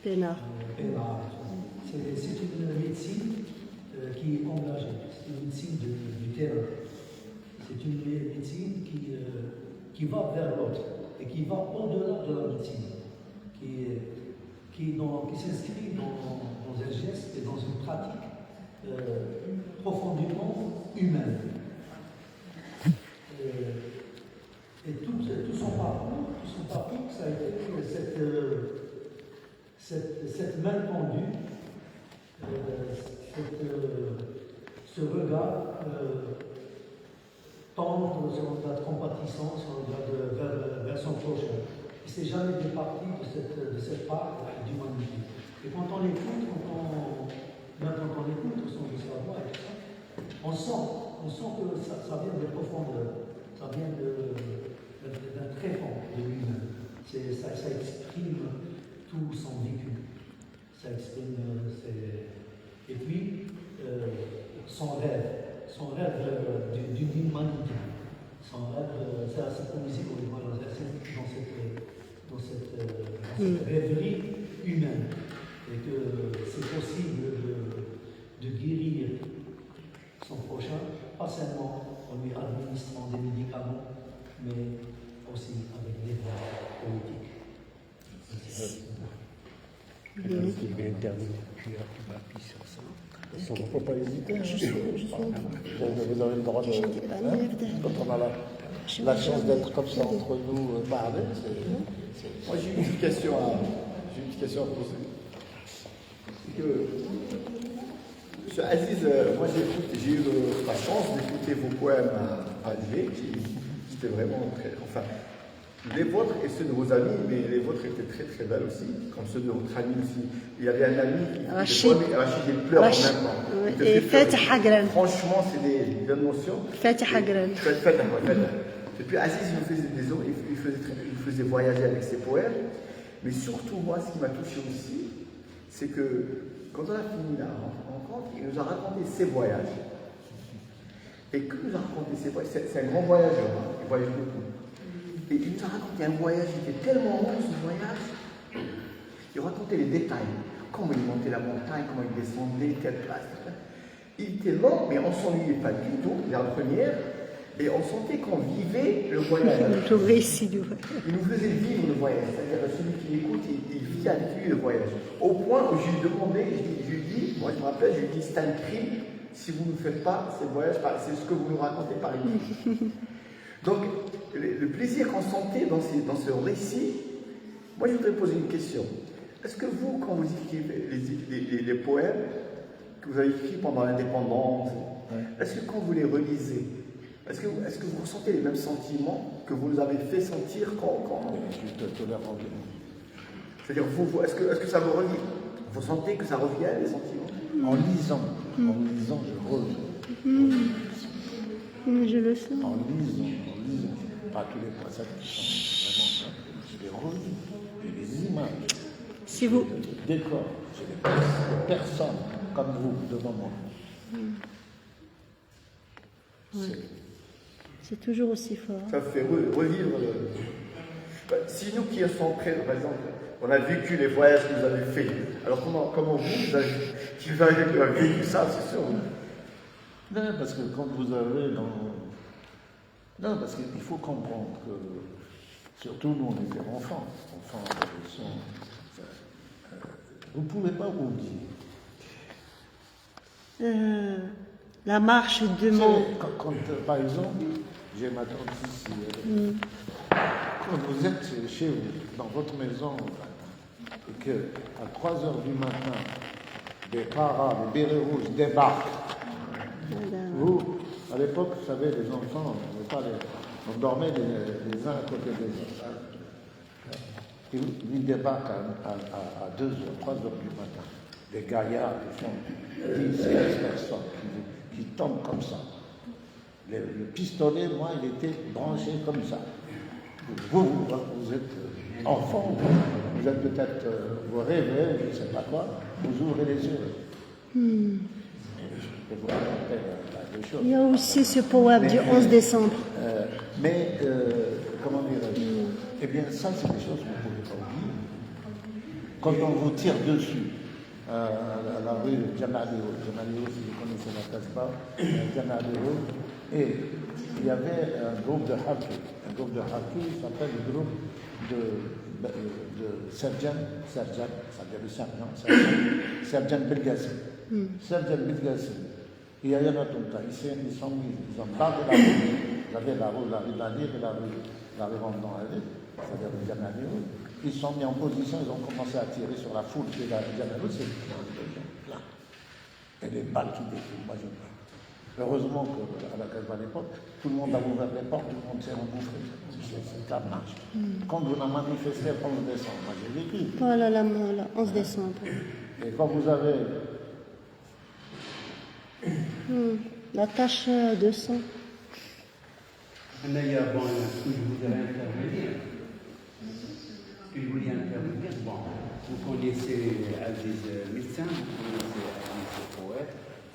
Pénard. C'est une médecine qui est engagée. C'est une médecine du terrain. C'est une médecine qui va vers l'autre et qui va au-delà de la médecine, qui s'inscrit dans un geste et dans une pratique profondément humaine. Et tout son parcours, ça a été cette main tendue, ce regard tendre sur la compatissance vers son prochain. Il ne s'est jamais départi de cette part d'humanité. Et quand on écoute, même quand on écoute le son de sa voix et tout ça, on sent que ça vient de profondeur, ça vient d'un très fond de lui-même. Ça exprime tout son vécu. Ça exprime et puis son rêve d'une humanité. Son rêve, c'est cette poésie qu'on voit dans cette rêverie humaine. Et que c'est possible de guérir son prochain, pas seulement en lui administrant des médicaments, mais aussi avec des voies politiques. Il vient terminer, puis tu vas appuyer sur ça. Il ne faut pas hésiter. Vous avez le droit de. Quand on a la chance d'être comme ça entre nous, parler, c'est. Moi, j'ai une petite question à poser. C'est que, M. Aziz, moi j'ai eu la chance d'écouter vos poèmes à Alger. C'était vraiment très. Enfin, les vôtres et ceux de vos amis, mais les vôtres étaient très très belles aussi, comme ceux de votre ami aussi. Il y avait un ami qui Rachid, il pleure en même temps. Et Fatih Agran. Franchement, c'est des émotions. Fatih Agran. Et puis Aziz, il faisait voyager avec ses poèmes. Mais surtout, moi, ce qui m'a touché aussi, c'est que quand on a fini la rencontre, il nous a raconté ses voyages. Et que nous a raconté ses voyages, c'est un grand voyageur, hein, il voyage beaucoup. Et il nous a raconté un voyage, il était tellement long ce voyage. Il racontait les détails, comment il montait la montagne, comment il descendait, quelle place. Il était long, mais on ne s'ennuyait pas du tout, la première. Et on sentait qu'on vivait le voyage. Le récit du voyage. Il nous faisait vivre le voyage. C'est-à-dire celui qui l'écoute, il vit avec lui le voyage. Au point où je lui demandais, je lui dis, moi je me rappelle, je lui dis, c'est un crime si vous ne faites pas ce voyage, c'est ce que vous nous racontez par écrit. Donc, le plaisir qu'on sentait dans ce récit, moi je voudrais poser une question. Est-ce que vous, quand vous écrivez les poèmes que vous avez écrits pendant l'indépendance, est-ce que quand vous les relisez, est-ce que vous ressentez les mêmes sentiments que vous nous avez fait sentir quand... C'est-à-dire, est-ce que ça vous revient? Vous sentez que ça revient, les sentiments? En lisant, je reviens. Je le sens. En lisant, pas tous les passages qui sont vraiment, je les relis, j'ai des images, Si vous... j'ai des décors, j'ai des personnes comme vous devant moi. C'est toujours aussi fort. Ça fait revivre. Si nous qui sommes prêts, par exemple, on a vécu les voyages que vous avez faits, alors comment vous avez vécu ça, c'est sûr? Non, parce que quand vous avez Non, parce qu'il faut comprendre que, surtout nous, on était enfants, vous ne pouvez pas oublier. La marche de mon... Par exemple, j'ai ma tante ici. Quand vous êtes chez vous, dans votre maison, et qu'à 3 h du matin, des paras, des bérets rouges débarquent, vous, à l'époque, vous savez, les enfants, on dormait les uns à côté des autres. Ils débarquent à 2 h, 3 h du matin. Des gaillards qui font 10, 15 personnes qui tombent comme ça. Le pistolet, moi, il était branché comme ça. Vous êtes enfant, vous êtes peut-être, vous rêvez, je ne sais pas quoi, vous ouvrez les yeux. Je peux vous raconter la chose. Il y a aussi ce poème du 11 décembre. Comment dirais-je? Eh bien, ça, c'est des choses que vous ne pouvez pas oublier. Quand on vous tire dessus, à la rue Jamadeo, si vous connaissez la Casbah, Jamadeo, et il y avait un groupe de Haki. Un groupe de Haki s'appelle le groupe de Serjan, ça veut dire Serjan Belgassi. Serjan Belgassi. Il y a eu un attentat. Ils ont barré la rue. Vous avez la rue Lanir et la rue Rondon-Allée, c'est-à-dire le Jamadeo. Ils sont mis en position, ils ont commencé à tirer sur la foule de la Jamadeo, c'est là. Et les balles qui défilent, moi je parle. Heureusement qu'à la Casbah à l'époque, tout le monde a ouvert les portes, tout le monde s'est engouffré. C'est la marche. Quand on a manifesté le 11 décembre, moi j'ai vécu. Voilà, le 11 décembre. Et quand vous avez... La tache de sang. Mais il y a bon, ce que je voudrais intervenir. Bon, vous connaissez Aziz médecin, vous connaissez Aziz poète.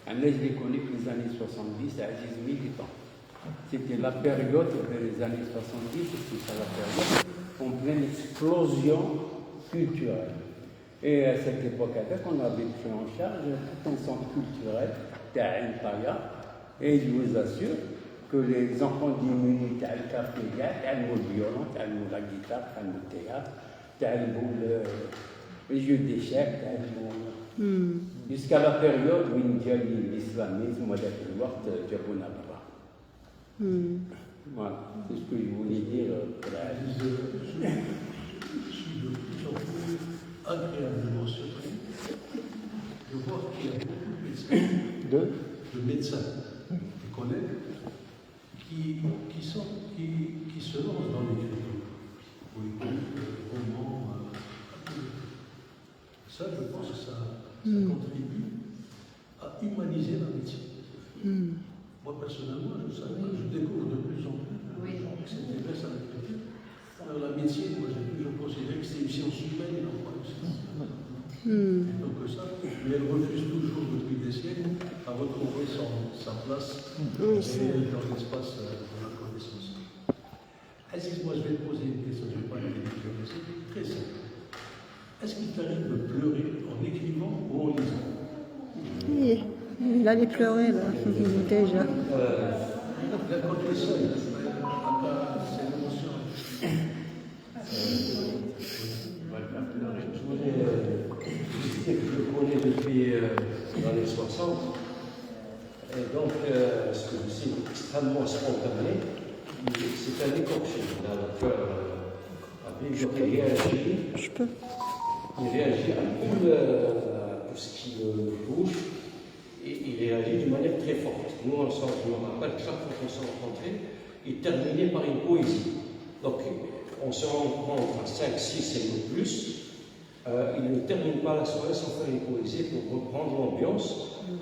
Je l'ai connu dans les années 70, Aziz militant. C'était la période des années 70, c'était ça la période, en pleine explosion culturelle. Et à cette époque-là, on avait pris en charge tout un centre culturel d'Aïntaya. Et je vous assure que les enfants diminuent le café, le violon, la guitare, le théâtre, le jeu d'échecs, jusqu'à la période où il y a l'islamisme, voilà, c'est ce que je voulais dire. Je suis de plus en plus agréablement surpris de voir qu'il y a beaucoup de médecins, des collègues, qui se lancent dans l'écriture. Romans, ça, je pense que ça contribue à humaniser la médecine. Moi, personnellement, je découvre de plus en plus de gens qui s'intéressent à l'écriture. Alors, la médecine, moi, j'ai toujours considéré que c'est une science humaine et non pas une science. Donc ça, mais elle refuse toujours depuis des siècles à retrouver sa place dans l'espace de la connaissance. Aziz, moi je vais te poser une question, je ne vais pas aller c'est très simple. Est-ce qu'il t'arrive de pleurer en écrivant ou en lisant? Oui, il allait pleurer là, déjà. Contre les seuils, c'est l'émotion. Je voulais dire que je le connais depuis dans les 60. Et donc, ce que je suis extrêmement spontané, c'est un écorché. Donc, il réagit. Il réagit à tout ce qui le touche. Et il réagit d'une manière très forte. Nous, je me rappelle que chaque fois qu'on se rencontrait, il terminait par une poésie. Donc, on se rencontre à 5, 6 et plus. Il ne termine pas la soirée sans faire une poésie pour reprendre l'ambiance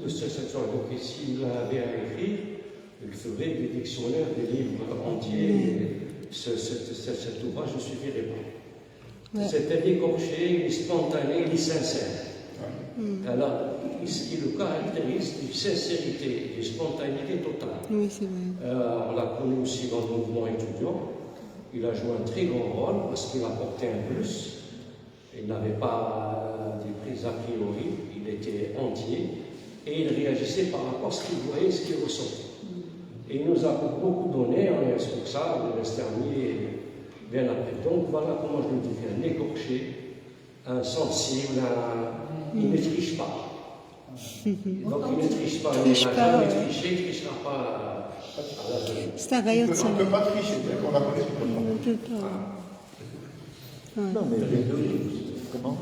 de cette soirée. Donc, s'il avait à écrire, il ferait des dictionnaires, des livres entiers. Cet ouvrage ne suffirait pas. Ouais. C'est un écorché, il est spontané, il est sincère. Alors, ce qui le caractérise, une sincérité et une spontanéité totale. Oui, c'est vrai. On l'a connu aussi dans le mouvement étudiant. Il a joué un très grand rôle parce qu'il apportait un plus. Il n'avait pas des prises a priori, il était entier et il réagissait par rapport à ce qu'il voyait, ce qu'il ressentait. Et il nous a beaucoup donné, on est responsable, on est resté bien après. Donc voilà comment je le dis, un écorché, un sensible, il ne triche pas. Donc il ne triche pas, il n'a jamais triché, il ne trichera pas à la vie. C'est un rayon de soleil. On ne peut pas tricher, on l'a connaît. On ne peut pas. Non, mais comment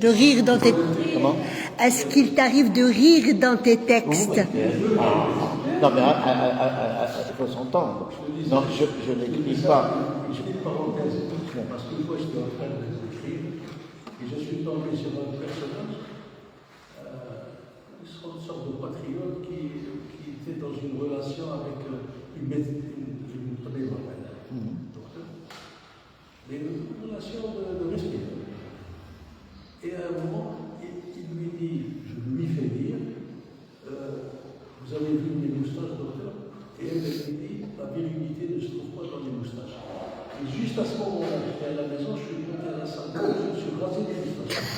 de rire dans tes textes. Comment? Est-ce qu'il t'arrive de rire dans tes textes? Non, mais il faut s'entendre. Non, je n'écris pas. Je fais une parenthèse, parce qu'une fois j'étais en train d'écrire, et je suis tombé sur un personnage, une sorte de patriote qui était dans une relation avec une relation de respect. Et à un moment, il lui dit, je lui fais dire, vous avez vu mes moustaches, docteur? Et elle lui dit, la virilité ne se trouve pas dans les moustaches. Et juste à ce moment-là, j'étais à la maison, je suis monté à la salle, je me suis rasé les moustaches.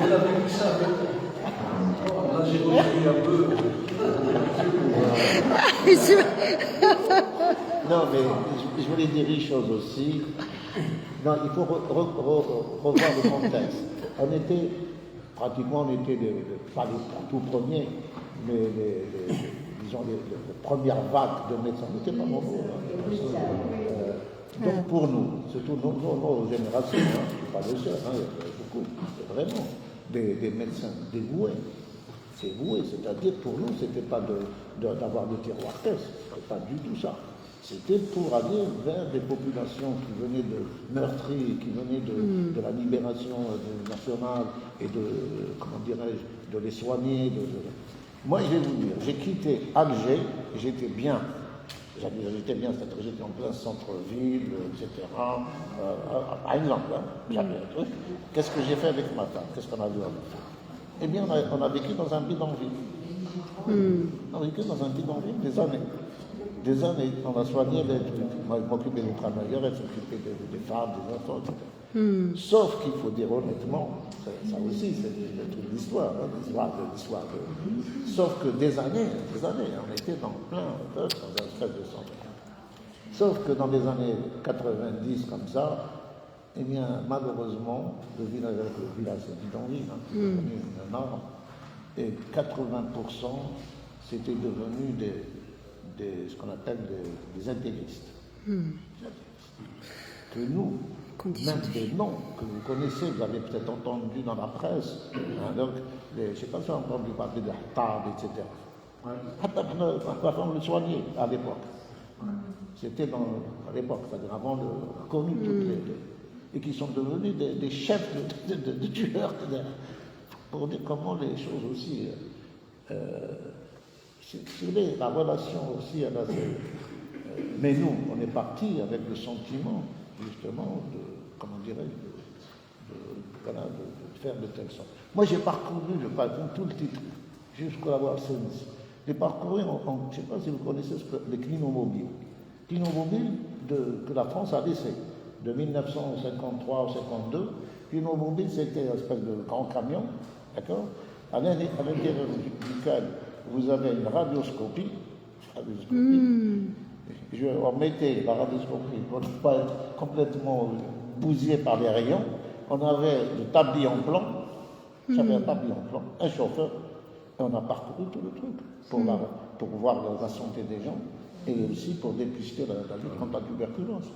Elle avait vu ça avec moi. Là, j'ai repris un peu. Non, mais je voulais dire une chose aussi. Non, il faut revoir le contexte. On était pas les tout premiers, mais disons les premières vagues de médecins. On n'était pas nombreux. Donc pour nous, surtout nos générations, pas les seuls, il y a beaucoup, vraiment, des médecins dévoués. C'est voué, c'est-à-dire pour nous, ce n'était pas d'avoir des tiroirs caisses, c'était pas du tout ça. C'était pour aller vers des populations qui venaient de meurtries, qui venaient de la libération nationale et de les soigner. Moi, je vais vous dire, j'ai quitté Alger, j'étais bien, c'est-à-dire j'étais en plein centre-ville, etc. Par exemple, qu'est-ce que j'ai fait avec ma femme? Qu'est-ce qu'on a vu avec ça? Eh bien, on a vécu dans un bidonville. On a vécu dans un bidonville des années. On a soigné, moi je m'occupais des travailleurs, elle s'occupait des femmes, des enfants, etc. Sauf qu'il faut dire honnêtement, ça aussi c'est toute l'histoire, sauf que des années, on était dans un stress de santé. Sauf que dans les années 90 comme ça, eh bien, malheureusement, le village c'est bidonville, et 80% c'était devenu ce qu'on appelle des intégristes. Que nous, même des noms que vous connaissez, vous avez peut-être entendu dans la presse, donc, je ne sais pas si vous avez entendu parler de Hattab, etc. Hattab, on le soignait à l'époque. C'était à l'époque, c'est-à-dire avant le connu toutes les et qui sont devenus des chefs de tueurs, pour dire comment les choses aussi. La relation aussi, mais nous, on est parti avec le sentiment, justement, de faire de telle sorte. Moi, j'ai parcouru, tout le titre, jusqu'à la Seine. J'ai parcouru, je ne sais pas si vous connaissez les clinomobiles. Clinomobiles que la France a laissés. de 1953 ou 52. Puis nos mobiles, c'était une espèce de grand camion, d'accord, à l'intérieur duquel vous avez une radioscopie. On mettait la radioscopie pour ne pas être complètement bousillé par les rayons. On avait le tablier en plan, j'avais un tablier en plan, un chauffeur, et on a parcouru tout le truc pour voir la santé des gens et aussi pour dépister la lutte contre la tuberculose.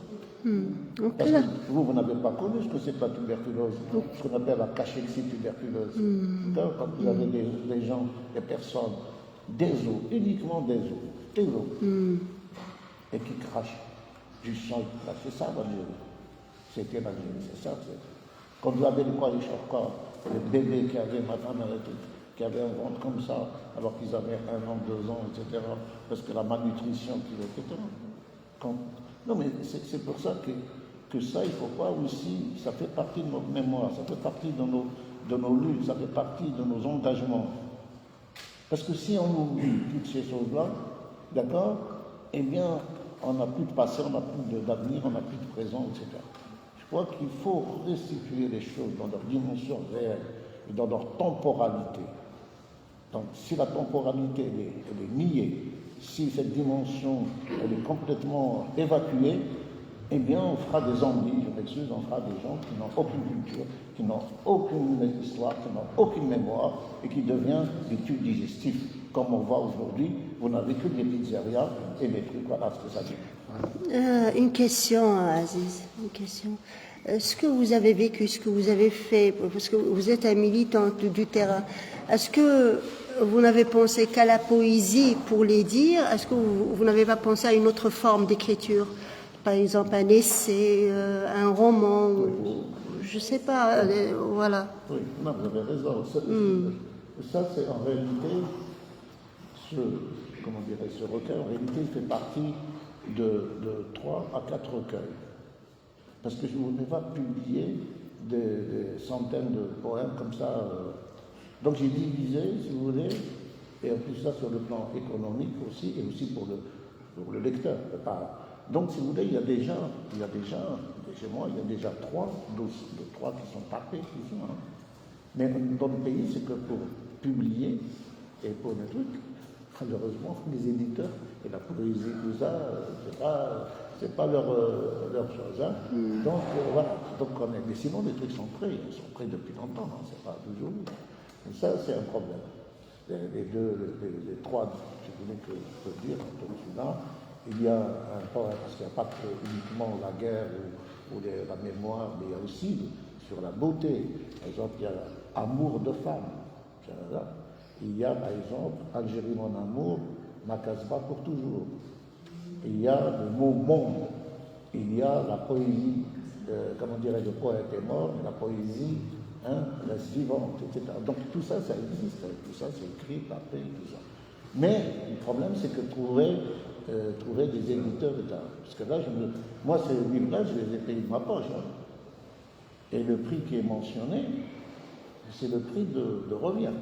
Parce que vous n'avez pas connu ce que c'est que la tuberculose, ce qu'on appelle la cachexie tuberculose. Quand vous avez des gens, des personnes, des os, uniquement des os, et qui crachent du sang, c'est ça l'Algérie. C'était l'Algérie, c'est ça. Quand vous avez les bébés qui avaient qui avaient un ventre comme ça, alors qu'ils avaient 1 an, 2 ans, etc., parce que la malnutrition, etc. Non, mais c'est pour ça que ça, il ne faut pas aussi, ça fait partie de notre mémoire, ça fait partie de nos luttes, ça fait partie de nos engagements. Parce que si on oublie toutes ces choses-là, d'accord, eh bien, on n'a plus de passé, on n'a plus d'avenir, on n'a plus de présent, etc. Je crois qu'il faut restituer les choses dans leur dimension réelle et dans leur temporalité. Donc, si la temporalité elle est niée, si cette dimension elle est complètement évacuée, eh bien, on fera des zombies, je m'excuse, on fera des gens qui n'ont aucune culture, qui n'ont aucune histoire, qui n'ont aucune mémoire et qui deviennent des tubes digestifs. Comme on voit aujourd'hui, vous n'avez que des pizzerias et des trucs, voilà ce que ça dit. Une question, Aziz, une question. Ce que vous avez vécu, ce que vous avez fait, parce que vous êtes un militant du terrain, est-ce que vous n'avez pensé qu'à la poésie pour les dire? Est-ce que vous n'avez pas pensé à une autre forme d'écriture? Par exemple, un essai, un roman, je ne sais pas, voilà. Oui, non, vous avez raison. Ça, c'est en réalité, ce recueil, en réalité, il fait partie de 3 à 4 recueils. Parce que je ne voulais pas publier des centaines de poèmes comme ça. Donc j'ai divisé, si vous voulez, et en plus ça sur le plan économique aussi, et aussi pour le lecteur. Donc si vous voulez, il y a déjà, chez moi, il y a déjà 3 qui sont tapés ici. Hein. Mais dans le pays, c'est que pour publier et pour le truc, malheureusement, les éditeurs et la poésie, tout ça, c'est pas leur chose. Hein. Donc voilà, mais sinon les trucs sont prêts, ils sont prêts depuis longtemps, hein. C'est pas toujours. Et ça, c'est un problème. Les 3, si vous voulez que je peux dire, dans celui-là, il y a un poème, parce qu'il n'y a pas uniquement la guerre ou la mémoire, mais il y a aussi sur la beauté. Par exemple, il y a Amour de femme. Il y a, par exemple, Algérie mon amour, ma Casbah pour toujours. Il y a le mot monde. Il y a la poésie, comment dirais-je, le poète est mort, la poésie, reste vivante, etc. Donc tout ça, ça existe, tout ça, c'est écrit, tapé, tout ça. Mais le problème, c'est que trouver des éditeurs, parce que là, moi, ces livres-là, je les ai payés de ma poche. Hein. Et le prix qui est mentionné, c'est le prix de revient.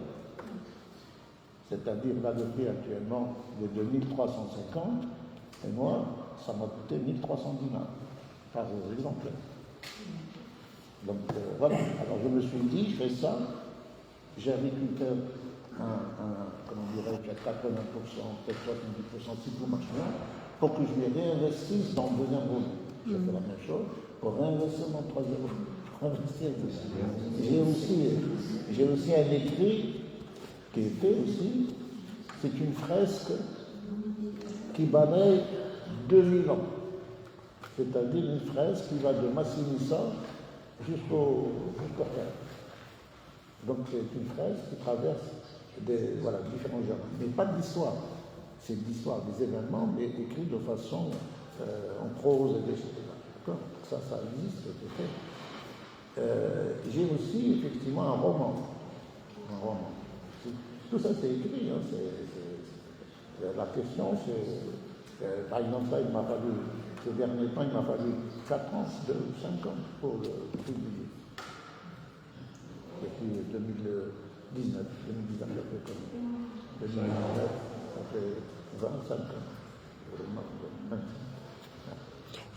C'est-à-dire, là, le prix actuellement est de 1350, et moi, ça m'a coûté 1310 dinars par exemplaire. Donc voilà, alors je me suis dit, je fais ça, j'ai récupéré comment dirais-je, à 80%, peut-être 70% si tout marche bien, pour que je les réinvestisse dans le deuxième volume. J'ai fait la même chose pour réinvestir dans le troisième volume. J'ai aussi un écrit qui est fait aussi, c'est une fresque qui balaye 2000 ans. C'est-à-dire une fresque qui va de Massinissa jusqu'au Caire. Donc c'est une fresque qui traverse différents genres. Mais pas d'histoire. C'est de l'histoire des événements, mais écrit de façon en prose, etc. D'accord ? Ça existe, c'est fait. J'ai aussi effectivement un roman. Tout ça c'est écrit. Hein, la question c'est, par exemple, ça, il m'a fallu, ces derniers temps, il m'a fallu 4 ans, 5 ans pour le publier. Depuis 2019, à peu près. 2019, ça fait 25 ans.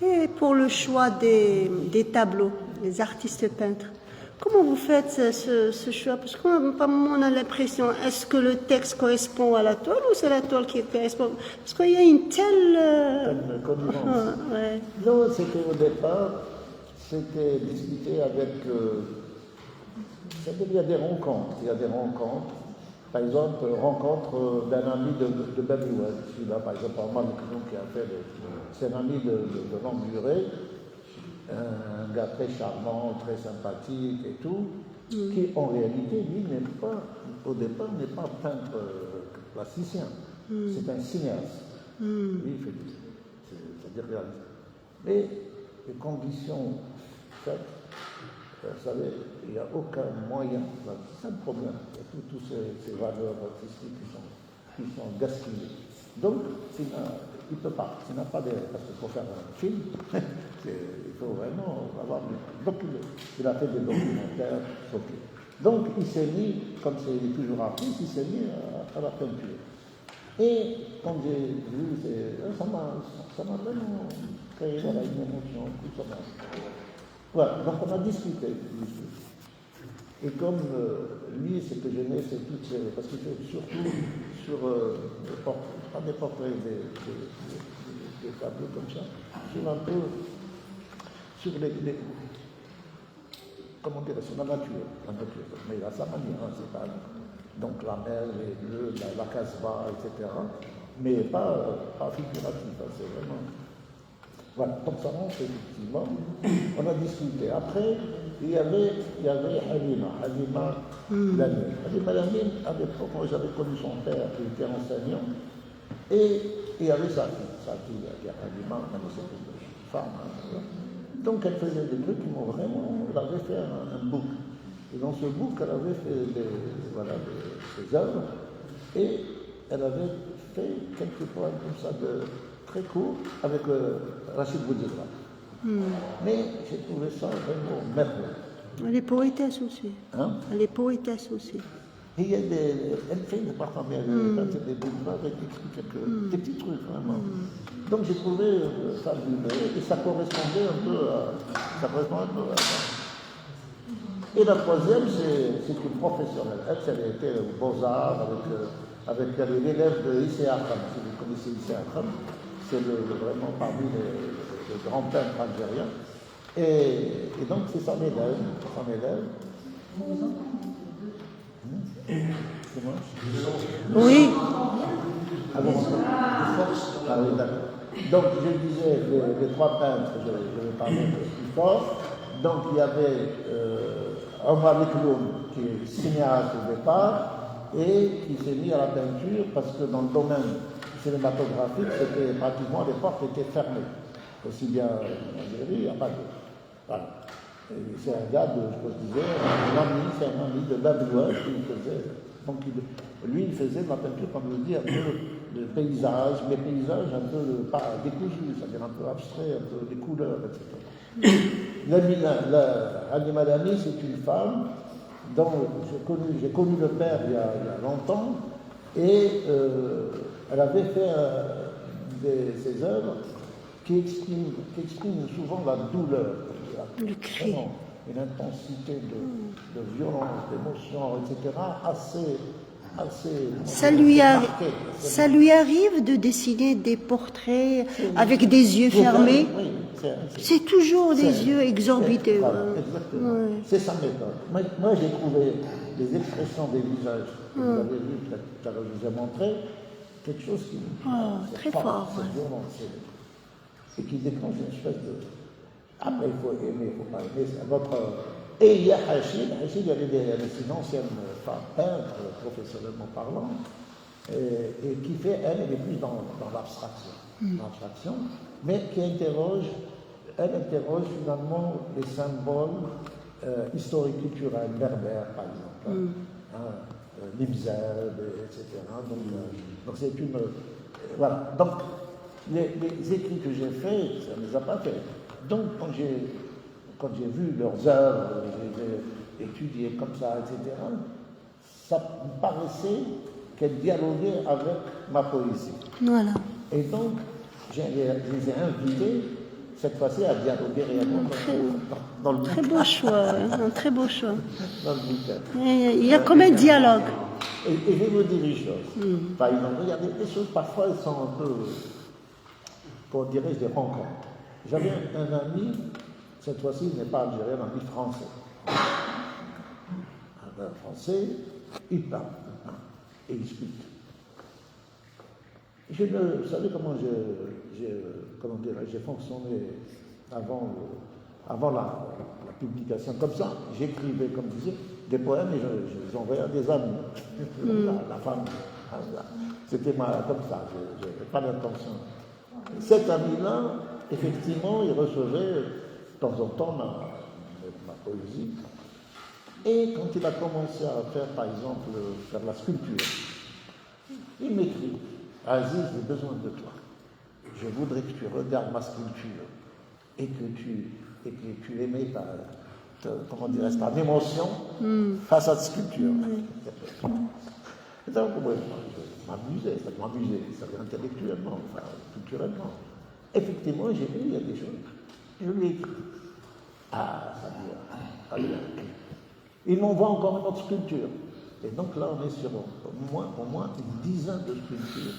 Et pour le choix des tableaux, les artistes peintres, comment vous faites ce choix? Parce que par moment on a l'impression, est-ce que le texte correspond à la toile ou c'est la toile qui correspond? Parce qu'il y a une telle connivence. Ouais. Non, c'était au départ, c'était discuté avec... il y a des rencontres. Il y a des rencontres. Par exemple, rencontre d'un ami de Babylone. Celui-là, par exemple, Armand qui a fait... C'est un ami de longue durée. Un gars très charmant, très sympathique et tout, qui en réalité, lui, au départ, n'est pas peintre plasticien, c'est un cinéaste. Lui, il fait c'est-à-dire réaliste. Mais les conditions faites, vous savez, il n'y a aucun moyen, c'est un problème, il y a toutes ces valeurs artistiques qui sont gaspillées. Donc, il ne peut pas, il n'a pas de... Parce qu'il faut faire un film, il faut vraiment avoir... Donc, il a fait des documentaires, ok. Donc, il s'est mis, comme c'est toujours artiste, il s'est mis à la peinture. Et quand j'ai vu, ça m'a vraiment créé une émotion, tout ça. Voilà, donc on a discuté. Et comme lui, ce que j'aimais, c'est toutes ces... Parce qu'il fait surtout sur... pas des portraits, des tableaux comme ça, sur un peu... sur les comment dire, sur la nature. Mais il a sa manière, hein, c'est pas... Donc la mer, les bleus, la casbah, etc. Mais pas figuratif, hein, c'est vraiment... Voilà, donc ça montre effectivement, on a discuté. Après, il y avait Halima Lamine. Halima Lamine, à l'époque, moi j'avais connu son père qui était enseignant, et il y avait sa fille, Halima, c'est une femme. Hein, donc elle faisait des trucs qui m'ont vraiment, elle avait fait un book. Et dans ce book, elle avait fait ses œuvres, et elle avait fait quelques poèmes comme ça très court avec Rachid Boudigra. Mais j'ai trouvé ça vraiment merveilleux. Elle est poétesse aussi. Hein? Elle est poétesse aussi. Et il y a elle fait parfois des boulevards, elle écrit des petits trucs vraiment. Donc j'ai trouvé ça fabuleux et ça correspondait un peu à ça. Et la troisième, c'est une professionnelle. Elle était aux Beaux-Arts avec l'élève de Issé Akram. Si vous connaissez Issé Akram, c'est vraiment parmi les grands peintres algériens. Et donc c'est son élève. C'est moi? Oui. Ah bon, ah oui, d'accord. Donc je disais, les trois peintres, je vais parler plus fort. Donc il y avait Omar Mikloum, qui est cinéaste au départ, et qui s'est mis à la peinture parce que dans le domaine cinématographique, c'était pratiquement, les portes étaient fermées. Aussi bien en Algérie, il n'y a pas de... Voilà. C'est un gars je disais, c'est un ami de Babylone qui faisait. Donc lui, il faisait de la peinture, comme je dis, un peu de paysage, mais paysage un peu pas décousu, c'est-à-dire un peu abstrait, un peu des couleurs, etc. Halima Lami, c'est une femme dont j'ai connu le père il y a longtemps, et elle avait fait ses œuvres qui expriment souvent la douleur, le cri, une intensité de violence, d'émotion, etc., assez ça lui arrive de dessiner des portraits avec des yeux fermés. Oui, c'est toujours des yeux exorbités. Voilà, exactement. Ouais. C'est sa méthode. Moi, j'ai trouvé les expressions des visages que vous avez vu, que je vous ai montré, quelque chose qui très fort. C'est violent, et qui déclenche une espèce de... Après, il faut aimer, il ne faut pas aimer, c'est un autre... Et il y a Hachid, il y avait une ancienne femme peintre, professionnellement parlant, et qui fait, elle est plus dans l'abstraction, mais qui interroge finalement les symboles historiques culturels, berbères par exemple, l'Ibzad, etc. Donc c'est une... voilà. Donc les écrits que j'ai faits, ça ne les a pas faits. Donc quand j'ai vu leurs œuvres, j'ai étudié comme ça, etc., ça me paraissait qu'elles dialoguaient avec ma poésie. Voilà. Et donc, je les ai invités cette fois-ci à dialoguer réellement dans le Très bouquin. beau choix, un très beau choix. Dans le bouquin. Il y a comme un dialogue. Et je vais vous dire une chose. Par exemple, regardez, les choses parfois elles sont un peu, comment dirais-je, des rencontres. J'avais un ami, cette fois-ci il n'est pas algérien, un ami français. Un français, il parle et il discute. Vous savez comment j'ai fonctionné avant la publication. Comme ça, j'écrivais, comme je disais, des poèmes et je les envoyais à des amis. La femme. C'était comme ça, je n'avais pas d'intention. Cet ami-là, effectivement, il recevait de temps en temps ma poésie. Et quand il a commencé à faire, par exemple, faire la sculpture, il m'écrit: Aziz, j'ai besoin de toi. Je voudrais que tu regardes ma sculpture et que tu émets ta émotion face à cette sculpture. Et donc, moi, je m'amusais, ça intellectuellement, enfin, culturellement. Effectivement, j'ai vu, il y a des choses. Je lui ai écrit. Ah, ça vient. Il m'envoie encore une autre sculpture. Et donc là, on est sur au moins une dizaine de sculptures.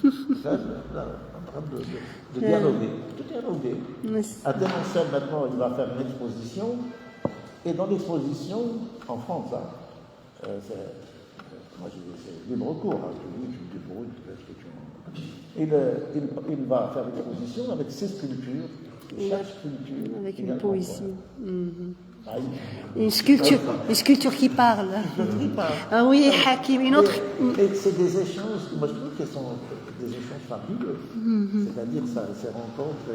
Là, en train de dialoguer. De dialoguer. À Dénoncel, maintenant, il va faire une exposition. Et dans l'exposition, en France, moi c'est libre cours, tu te débrouilles, tu fais ce que tu veux. Il va faire une exposition avec ses sculptures, chaque sculpture. Avec une poésie. Une sculpture qui parle. Ah oui, Hakim, une autre. Et c'est des échanges, moi je trouve que ce sont des échanges fabuleux. C'est-à-dire ces rencontres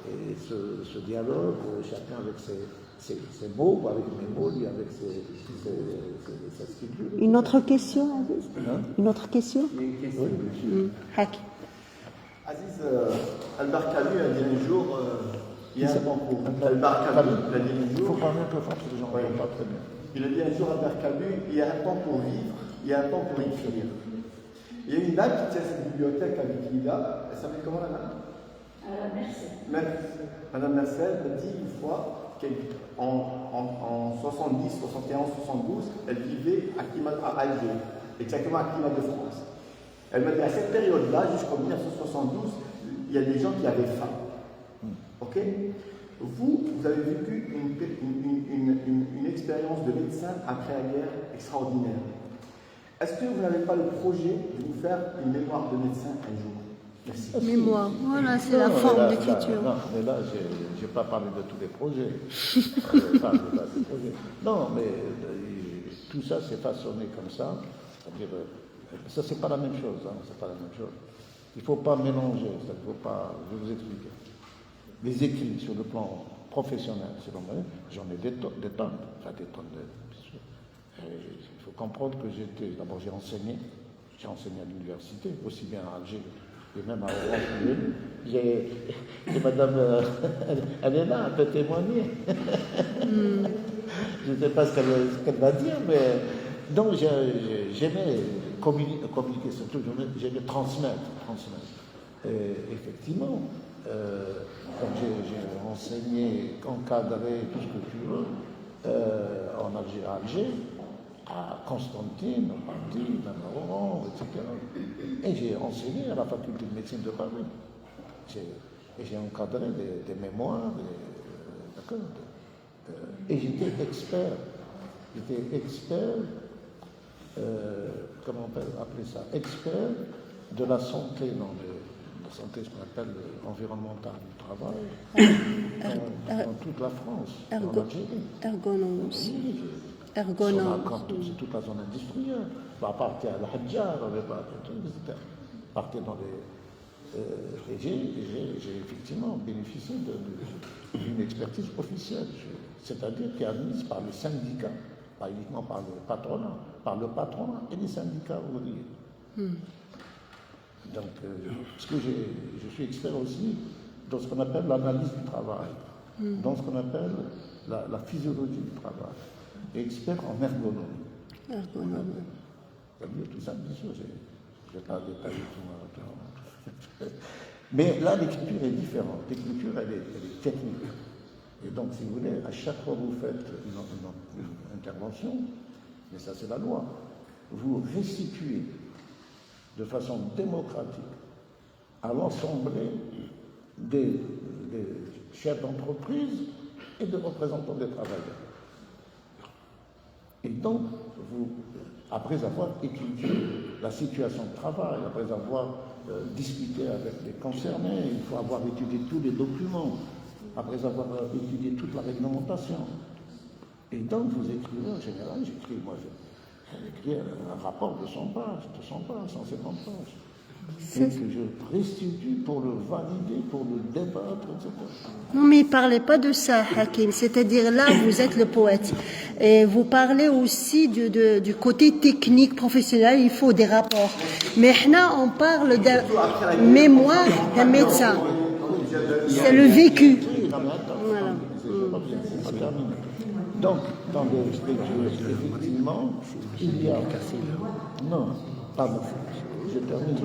et ce dialogue, chacun avec ses mots, avec mes mots, lui avec sa sculpture. Une autre question, Aziz? Une autre question? Oui, Hakim. Aziz, Albert Camus a dit un jour, il y a un temps pour Albert Camus, il a dit un Il faut jour, parler un peu fort parce que les gens ne pas très bien. il a dit un jour Albert Camus, il y a un temps pour vivre, il y a un temps pour écrire. Il y a une dame qui tient cette bibliothèque avec Lila, elle s'appelle comment la dame? Madame Mercel m'a dit une fois qu'en 70, 71, 72, elle vivait à Alger, exactement à Climat de France. Elle m'a dit à cette période-là, jusqu'en 1972, il y a des gens qui avaient faim. Ok? Vous avez vécu une expérience de médecin après la guerre extraordinaire. Est-ce que vous n'avez pas le projet de vous faire une mémoire de médecin un jour? Merci. Mémoire, voilà, c'est la forme d'écriture. Non, mais là, je n'ai pas parlé de tous les projets. Non, mais tout ça, c'est façonné comme ça. C'est-à-dire, ça, c'est pas la même chose. C'est pas la même chose. Il ne faut pas mélanger. Il faut pas. Je vais vous expliquer. Les écrits sur le plan professionnel, selon moi, j'en ai des tonnes. Enfin, des tonnes bien sûr. Il faut comprendre que d'abord, j'ai enseigné à l'université, aussi bien à Alger et même à Orange. J'ai madame, elle est là, elle peut témoigner. Je ne sais pas ce qu'elle va dire, mais donc j'aimais communiquer surtout, j'aimais transmettre. Et effectivement, comme j'ai enseigné, encadré tout ce que tu veux, en Alger, à Constantine, à Paris, à Oran, etc. Et j'ai enseigné à la faculté de médecine de Paris. Et j'ai encadré des mémoires, d'accord. Et j'étais expert. Comment on peut appeler ça? Expert de la santé la santé, ce qu'on appelle environnementale du travail, dans toute la France, en Algérie. Ergonome aussi. C'est toute la zone industrielle. On va partir à l'Hadjar, on va partir dans les... et j'ai effectivement bénéficié d'une expertise officielle, c'est-à-dire qui est admise par les syndicats, pas uniquement par le patronat et les syndicats ouvriers. Donc, parce que je suis expert aussi dans ce qu'on appelle l'analyse du travail, dans ce qu'on appelle la physiologie du travail, et expert en ergonomie. C'est-à-dire tout ça, bien sûr, je ne vais pas détailler tout. Mais là, l'écriture est différente. L'écriture, elle est technique. Et donc, si vous voulez, à chaque fois que vous faites une intervention, mais ça c'est la loi, vous restituez de façon démocratique à l'ensemble des chefs d'entreprise et des représentants des travailleurs. Et donc, après avoir étudié la situation de travail, après avoir discuté avec les concernés, il faut avoir étudié tous les documents, après avoir étudié toute la réglementation. Et donc, vous écrivez, en général, j'écris un rapport de 100 pages, 150 pages. Et que je restitue pour le valider, pour le débattre, etc. Non, mais il ne parlait pas de ça, Hakim. C'est-à-dire, là, vous êtes le poète. Et vous parlez aussi du côté technique, professionnel, il faut des rapports. Mais là, on parle d'un mémoire d'un médecin. C'est le vécu. Voilà. Donc, dans le spectre, effectivement, il y a... Non, pardon, je termine.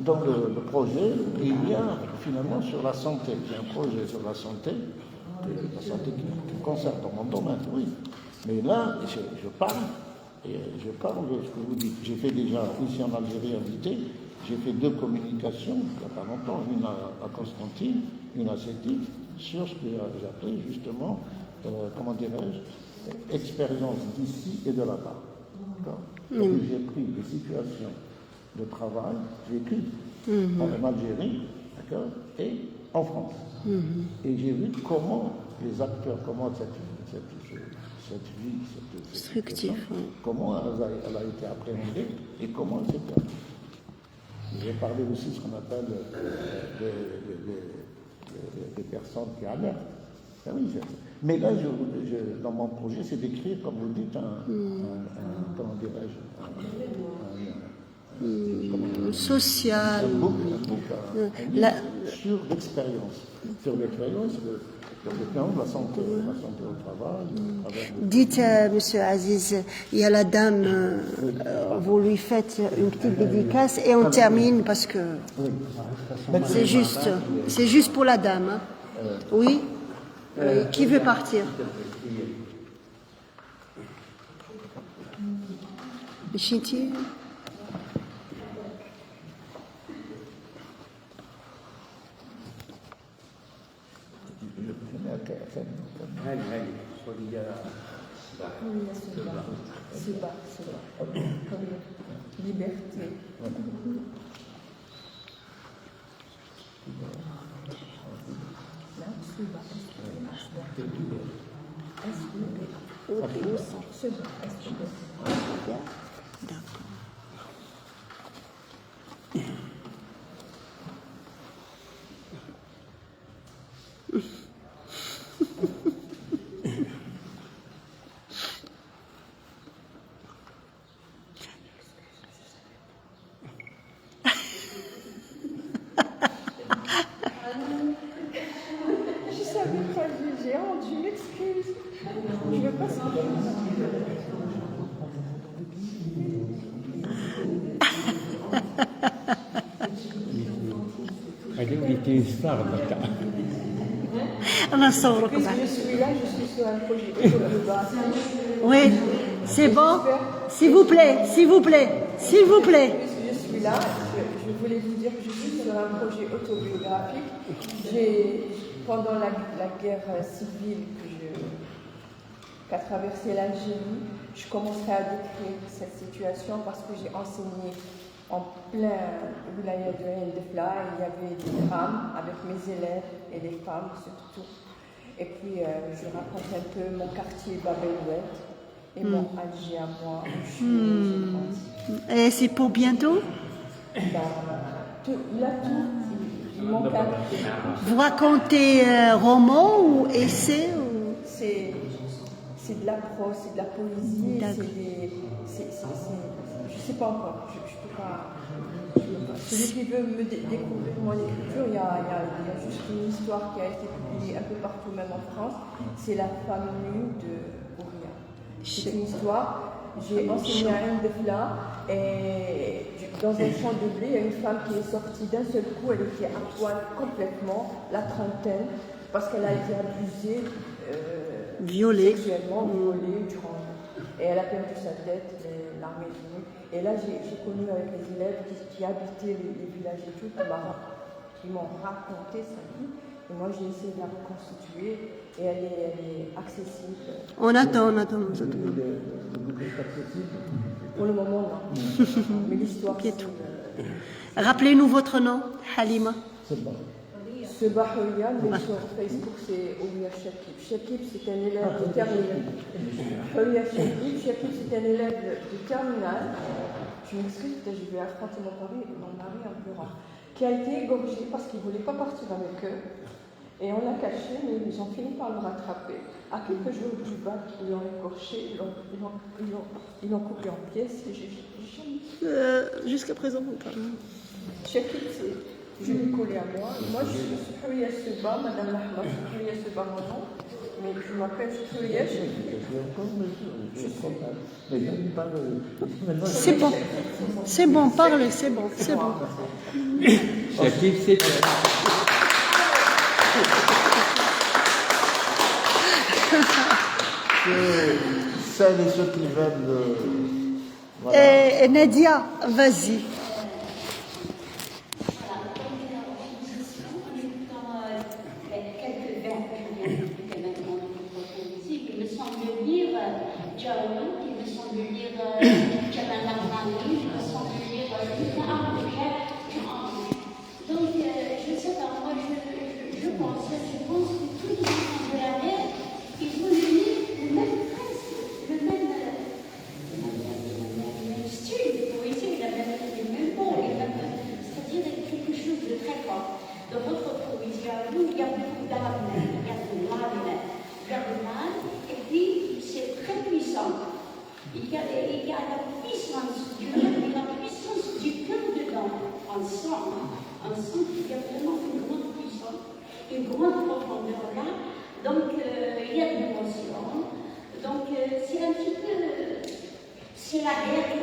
Dans le projet, il y a finalement sur la santé. Il y a un projet sur la santé qui concerne dans mon domaine, oui. Mais là, je parle de ce que vous dites. J'ai fait déjà, ici en Algérie, invité, j'ai fait 2 communications, il n'y a pas longtemps, une à Constantine, une à Sétif, sur ce que j'ai appelé justement, comment dirais-je, expérience d'ici et de là-bas. J'ai pris des situations de travail vécues en Algérie, d'accord, et en France. Et j'ai vu comment les acteurs, comment cette vie, cette structure, comment elle a été appréhendée et comment elle s'est perdue. J'ai parlé aussi de ce qu'on appelle des personnes qui alertent. Ah oui, mais là, dans mon projet, c'est d'écrire, comme vous dites, comment dirais-je, social. Un book sur l'expérience. Sur l'expérience de la santé au travail. Dites, Monsieur Aziz, il y a la dame, vous lui faites une petite dédicace et on termine parce que c'est juste pour la dame. Hein. Oui. Qui veut partir? Chinti? Liberté. Je savais pas juger, tu m'excuses. Je veux pas savoir. était une star, Baka. Puisque je suis là, je suis sur un projet autobiographique. Oui, c'est bon. S'il vous plaît, s'il vous plaît, s'il vous plaît. Puisque je suis là, je voulais vous dire que je suis sur un projet autobiographique. Pendant la guerre civile qu'a traversé l'Algérie, je commençais à décrire cette situation parce que j'ai enseigné en plein wilaya de El-Defla. Il y avait des drames avec mes élèves et des femmes surtout. Et puis je raconte un peu mon quartier Bab-el-Oued et mon Alger à moi où je suis musulmane. Et c'est pour bientôt? Il a tout. Mon quartier. Vous racontez roman ou essai ou... C'est de la prose, c'est de la poésie, je ne sais pas encore, je ne peux pas. Celui qui veut me découvrir mon écriture, il y a juste une histoire qui a été publiée un peu partout, même en France, c'est La femme nue de Ouria. C'est une histoire j'ai enseigné à un Defla et dans un champ de blé, il y a une femme qui est sortie d'un seul coup, elle était à poil complètement, la trentaine, parce qu'elle a été abusée Violée. sexuellement, violée durant. Et elle a perdu sa tête, l'armée est venue. Et là, j'ai connu avec les élèves qui habitaient les villages et tout, qui m'ont raconté sa vie. Et moi, j'ai essayé de la reconstituer et elle est accessible. On attend. Le book est accessible. Pour le moment, non. Mais l'histoire, c'est... Rappelez-nous votre nom, Halima. Ce Bahoya, mais sur Facebook, c'est Ouya Shakib. Shakib, c'est un élève de terminale. Ouya Shakib, c'est un élève de terminale. Je m'excuse, peut-être je vais affronter mon mari en pleurant. Qui a été égorgé parce qu'il ne voulait pas partir avec eux. Et on l'a caché, mais ils ont fini par le rattraper. À quelques jours du bac, ils l'ont écorché, ils l'ont coupé en pièces. Jusqu'à présent, on parle. Shakib, je l'ai collé à moi. Moi, je suis Souhouya Seba, Madame Lahma, Souhouya Seba, mon nom. Mais je m'appelle Souhouya Shakib. C'est bon, parlez, c'est bon. Shakib, c'est... Celles et ceux qui veulent... voilà. Et Nadia, vas-y. Il me semble lire Jaoul, il me semble lire Jamal Armani, il me semble lire donc je sais pas, moi je pense que tous les enfants de la mer, ils vont lire le même presque, le même style de poésie, les mêmes mots, c'est-à-dire quelque chose de très fort. Dans votre poésie, il y a beaucoup d'âme, il y a de l'âme, et puis c'est très puissant. Il y a la puissance du cœur dedans, ensemble, il y a vraiment une grande puissance, une grande profondeur là. Donc il y a de l'émotion. Donc c'est un petit peu, c'est la guerre qui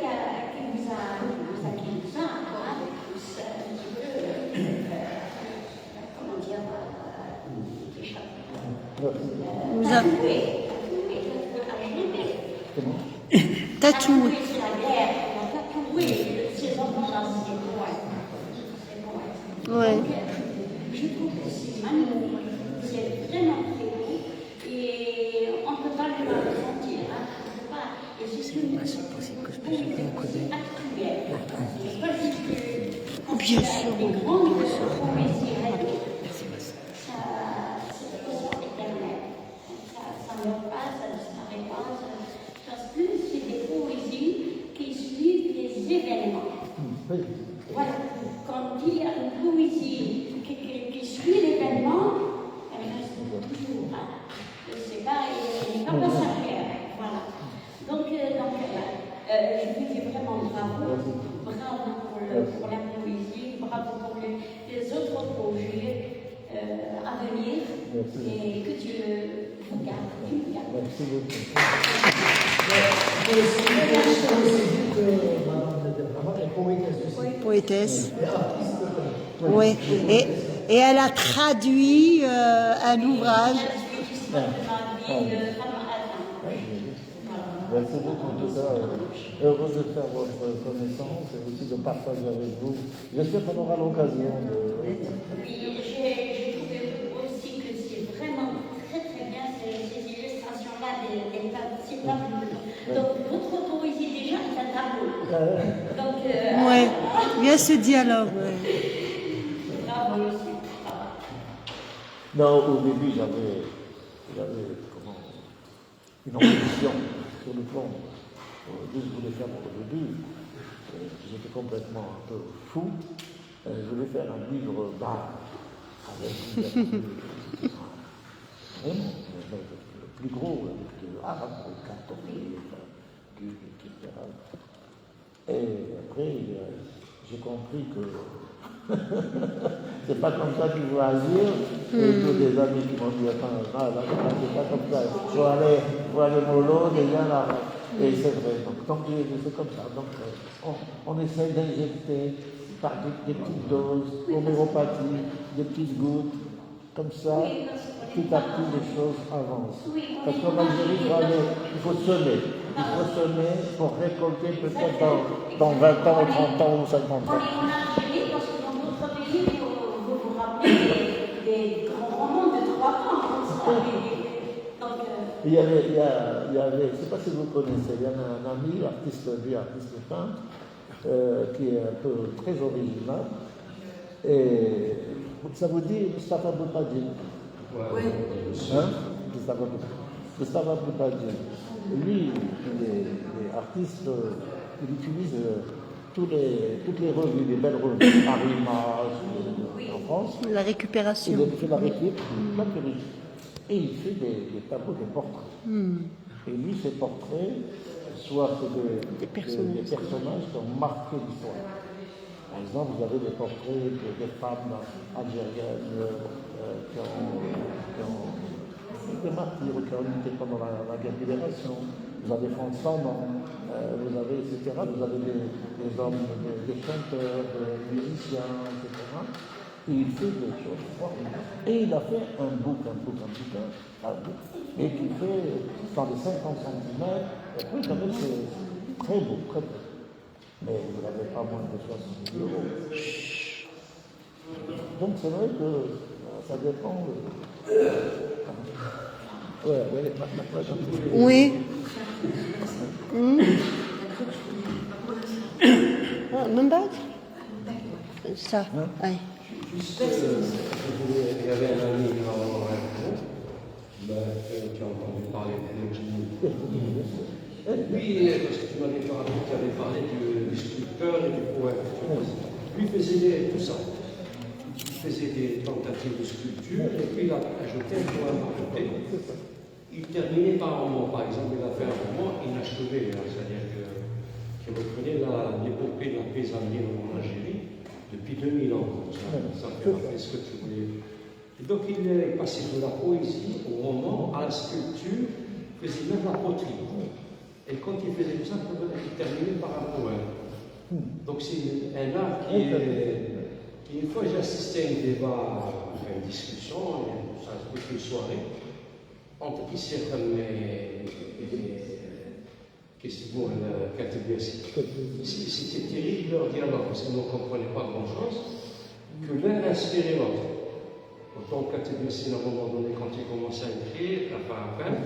nous a un petit peu, comment dire, Tatoué. C'est la guerre, on a tatoué ces enfants dans ces poèmes. Ouais. Je trouve que c'est magnifique, c'est vraiment très beau et on ne peut pas le ressentir. Et c'est ce que nous actuelle. C'est pas juste que Bien sûr. les grandes poésies ça c'est une chose éternelle. Ça ne meurt pas, ça ne disparaît pas, parce que c'est des poésies qui suivent les événements. Voilà. Quand il y a une poésie qui suit l'événement, elle reste toujours. C'est pas, elle n'est pas passagère. Voilà. Donc je vous dis vraiment bravo pour la poésie, bravo pour les autres projets à venir. Et que Dieu vous garde. Merci beaucoup. Poétesse. Oui. Et elle a traduit un ouvrage. Merci beaucoup, en tout cas, heureux de faire votre connaissance et aussi de partager avec vous. J'espère qu'on aura l'occasion de... J'ai trouvé aussi que c'est vraiment très très bien ces illustrations-là des tableaux. Donc votre poésie déjà est un tableau. Donc, Oui, bien ce dialogue. Ouais. Bravo aussi. Non, au début, j'avais une ambition sur le fond. Je voulais faire au début, j'étais complètement un peu fou. Je voulais faire un livre bas, avec vraiment le plus gros, avec de l'arabe, cartonné, etc. Et après, j'ai compris que C'est pas comme ça qu'il faut agir. Et tous des amis qui m'ont dit, attends, non, c'est pas comme ça. Il faut aller mollo, déjà là. Et c'est vrai. Donc c'est comme ça. Donc on essaie d'injecter par des petites doses, homéopathie, des petites gouttes, comme ça, petit à petit les choses avancent. Parce qu'en Algérie, il faut semer. Il faut semer pour récolter peut-être dans 20 ans, 30 ans ou 50 ans. On est en Algérie parce que dans d'autres pays, vous vous rappelez des grands romans de 3 ans. Il y avait, je ne sais pas si vous connaissez, il y a un ami, artiste peintre, qui est un peu très original. Et ça vous dit Mustafa Boupadji? Oui. Hein? Mustafa Boupadji. Lui, il est artiste, il utilise toutes les revues, les belles revues, Paris Image, en France. La récupération. Il fait la récup, et il fait des tableaux, des portraits. Et lui, ses portraits, soit des personnages qui ont marqué l'histoire. Par exemple, vous avez des portraits des femmes algériennes qui ont été martyrs, qui ont lutté pendant la guerre de libération. Vous avez Frantz Fanon, vous avez, etc. Vous avez des hommes, des chanteurs, des musiciens, etc. Et il fait des choses formidables. Et il a fait un bouquin, et qui fait dans les 50 cm. Et puis, quand même, c'est très beau, très beau. Mais vous n'avez pas moins de 60 000 €. Donc, c'est vrai que ça dépend. Oui. Même pas ça, oui. Il y avait un ami qui a entendu parler de l'ingénierie. Lui, parce que tu m'avais parlé du sculpteur et du poète. Lui faisait tout ça. Il faisait des tentatives de sculpture et puis il a ajouté un poème à côté. Il terminait par un roman. Par exemple, il a fait un roman inachevé, c'est-à-dire qu'il reprenait l'épopée de la paysannerie en Algérie depuis 2000 ans. Ça fait ce que tu voulais. Et donc il est passé de la poésie au roman, à la sculpture, il faisait même la poterie. Et quand il faisait tout ça, il terminait par un poème. Donc c'est un art qui est... Une fois j'ai assisté à un débat, à une discussion, ça a été une soirée, entre Isserham et Kessibou Katebessi. C'était terrible leur dialogue, parce qu'ils ne comprenaient pas grand-chose, que l'un inspirait l'autre. Autant Katebessi, à un moment donné, quand il commençait à écrire, à peindre,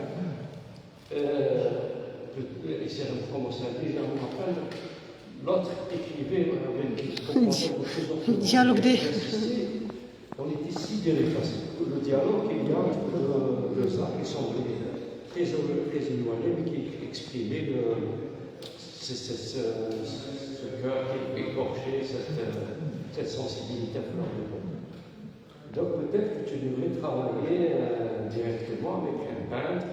Isserham commençait à dire, je me rappelle, l'autre écrivait avec dialogue des... On était sidérés parce que le dialogue qu'il y a entre deux arts qui sont très éloignés, mais qui exprimaient ce cœur qui est écorché, cette sensibilité à fleur de peau. Donc peut-être que tu devrais travailler directement avec un peintre.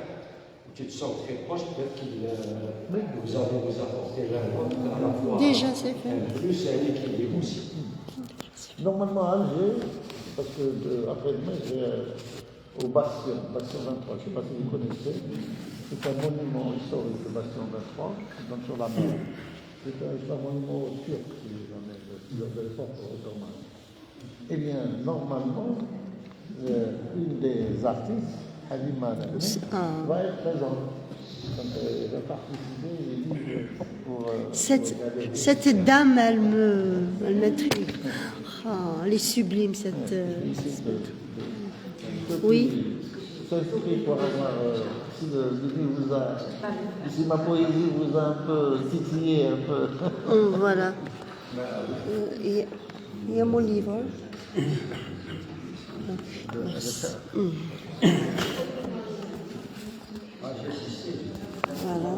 Tu te sens très proche, peut-être qu'il vous allez vous apporter l'un l'autre à la fois. Déjà, c'est fait. Un plus et un équilibre aussi. Normalement, à Alger, parce que après-demain, je vais au Bastion 23. Je ne sais pas si vous connaissez. C'est un monument historique, le Bastion 23, qui donne sur la mer. C'est un monument turc, si jamais, de l'époque ottomane. Eh bien, normalement, une des artistes, Halima Dani, va être présente. Donc, elle va participer pour cette dame, elle m'intrigue. Oh, elle est sublime, cette... Oui. S'inscrit pour avoir, si ma poésie vous a un peu titillé, un peu. Voilà. Il y a mon livre. Voilà.